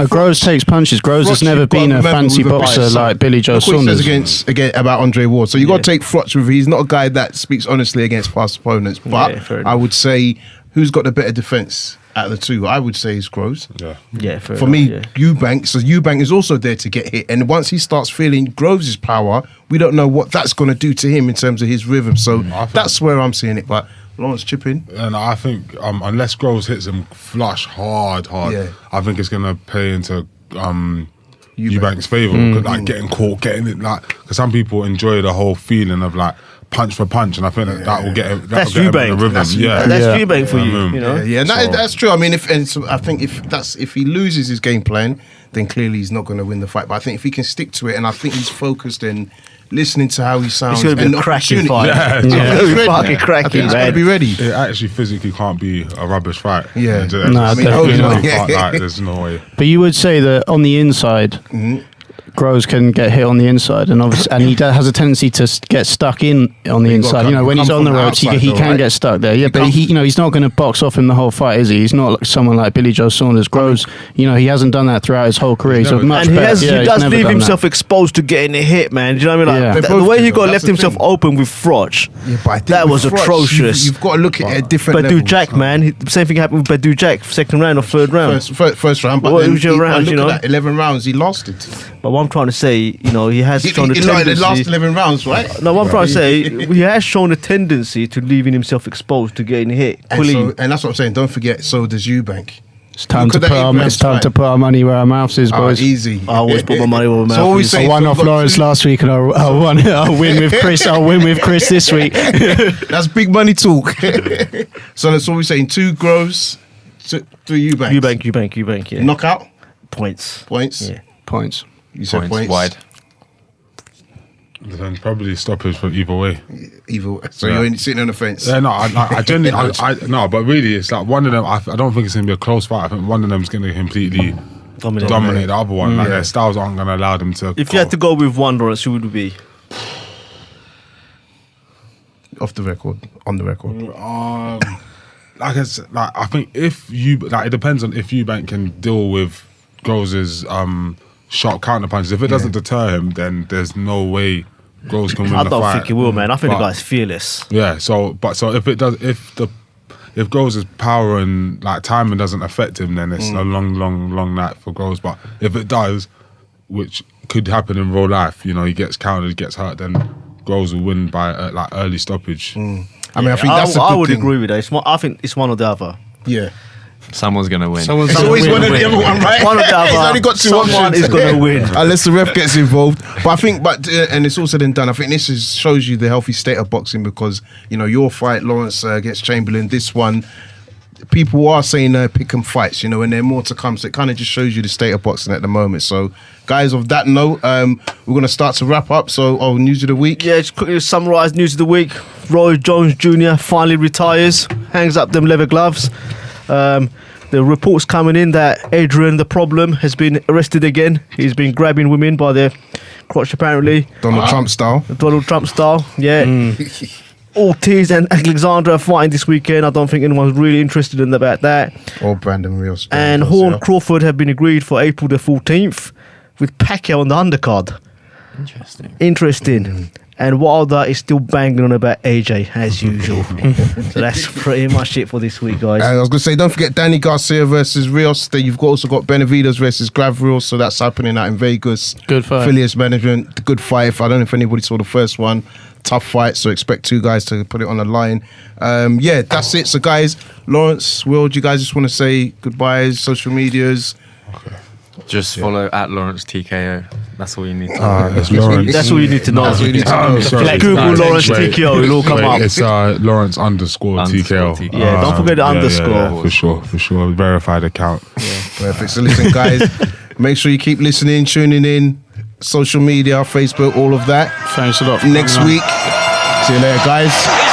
Groves takes punches. Groves has never been a fancy boxer like Billy Joe Saunders. Says against about Andre Ward. So you got to take Froch with. He's not a guy that speaks honestly against past opponents. But I would say, who's got the better defense? Out of the two, I would say is Groves. For me, Eubank. So Eubank is also there to get hit, and once he starts feeling Groves' power, we don't know what that's going to do to him in terms of his rhythm. So that's where I'm seeing it. But Lawrence, chip in. And I think unless Groves hits him flush hard, I think it's going to play into Eubank's favour. Like getting caught, getting it, because some people enjoy the whole feeling of punch for punch, and I think that will get him in the rhythm. That's Eubank for you. And that's true. I mean, I think if he loses his game plan, then clearly he's not going to win the fight. But I think if he can stick to it, and I think he's focused and listening to how he sounds. It's going to be and a cracking opportunity. fight. Yeah. It's going to be Ready. fucking I cracking, think he's got to man. be ready. It actually physically can't be a rubbish fight. Yeah. No, I mean, definitely not. there's no way. But you would say that on the inside, Groves can get hit on the inside, and obviously, and he has a tendency to get stuck in on the But you gotta inside. come- You know, when you he's come on the from the ropes, he outside though, can right? get stuck there. Yeah, but come- he's not going to box off him the whole fight, is he? He's not like someone like Billy Joe Saunders. Groves, he hasn't done that throughout his whole career. He's a never- much And he better. he he's does never leave done himself exposed to getting a hit, man. Do you know what I mean? Yeah. Like, They the both way do, he though. got That's left the himself thing. open with Froch. Yeah, but I think That with was Froch, atrocious. You've got to look at it at different Badu levels. Jack, man. The same thing happened with Badu Jack, second round or third round. First round, but What then was your round, look you know? at that, 11 rounds, he lost it. But what I'm trying to say, he has shown a In like the last tendency. 11 rounds, right? No, what I'm trying to say, he has shown a tendency to leaving himself exposed to getting hit. And that's what I'm saying. Don't forget, so does Eubank. It's time Look to at that put our, Abraham it's time fight. to put our money where our mouth is, boys. Easy. I always put my money where my So mouth what we is. say- I won so off we've got Lawrence two- last week, and I'll win with Chris. I'll win with Chris this week. That's big money talk. So that's what we're saying. 2 Groves, 3 Eubanks. Eubank, yeah. Knockout? Points. Points? Yeah. Points. You said Points points. wide. Then probably stoppage from either way. Evil. So Yeah. you're only sitting on the fence. Yeah, no, I genuinely, no, but really, it's like one of them. I don't think it's gonna be a close fight. I think one of them's gonna completely dominate the other one. Like Yeah. their styles aren't gonna allow them to. If you had to go with one, Lawrence, who would it be? Off the record. On the record. Like I said, like I think if you like, it depends on if Eubank can deal with Groves' sharp counter punches. If it doesn't deter him, then there's no way Groves can win I the don't fight. think he will, man. I think But- the guy's fearless. Yeah. So if it does, if Groves' power and like timing doesn't affect him, then it's a long night for Groves. But if it does, which could happen in real life, he gets countered, gets hurt, then Groves will win by like early stoppage. I mean, I think that's a I good would thing. agree with that. I think it's one or the other. Yeah. Someone's going to win. It's always one of the other one, right? One or the other. He's only got 2 Someone options. is going to win. Unless the ref gets involved. But I think, and it's also then done. I think this shows you the healthy state of boxing because, your fight, Lawrence against Chamberlain, this one, people are saying pick 'em fights, and there are more to come. So it kind of just shows you the state of boxing at the moment. So, guys, of that note, we're going to start to wrap up. So, news of the week. Yeah, just quickly summarise news of the week. Roy Jones Jr. finally retires, hangs up them leather gloves. The reports coming in that Adrian, the problem, has been arrested again. He's been grabbing women by their crotch, apparently. Donald Trump style. Donald Trump style, yeah. Ortiz and Alexandra are fighting this weekend. I don't think anyone's really interested in about that. Or Brandon Rios. And Horn Crawford have been agreed for April the 14th with Pacquiao on the undercard. Interesting. And Wilder is still banging on about AJ as usual. So that's pretty much it for this week, guys. I was going to say, don't forget Danny Garcia versus Rios. Then you've also got Benavides versus Gavriel. So that's happening out in Vegas. Good fight. Phileas Management, good fight. I don't know if anybody saw the first one. Tough fight. So expect 2 guys to put it on the line. Yeah, that's it. So guys, Lawrence, Will, do you guys just want to say goodbyes, social medias? Just follow at Lawrence TKO. That's all you need to It's Lawrence. That's all you need to know. That's all you need to know. Sorry. Google Lawrence Wait, TKO, it'll all come up. It's Lawrence _TKO. Yeah, don't forget the underscore. Yeah, for sure. Verified account. Perfect. So listen, guys, make sure you keep listening, tuning in, social media, Facebook, all of that. Thanks a lot. Next week. See you later, guys.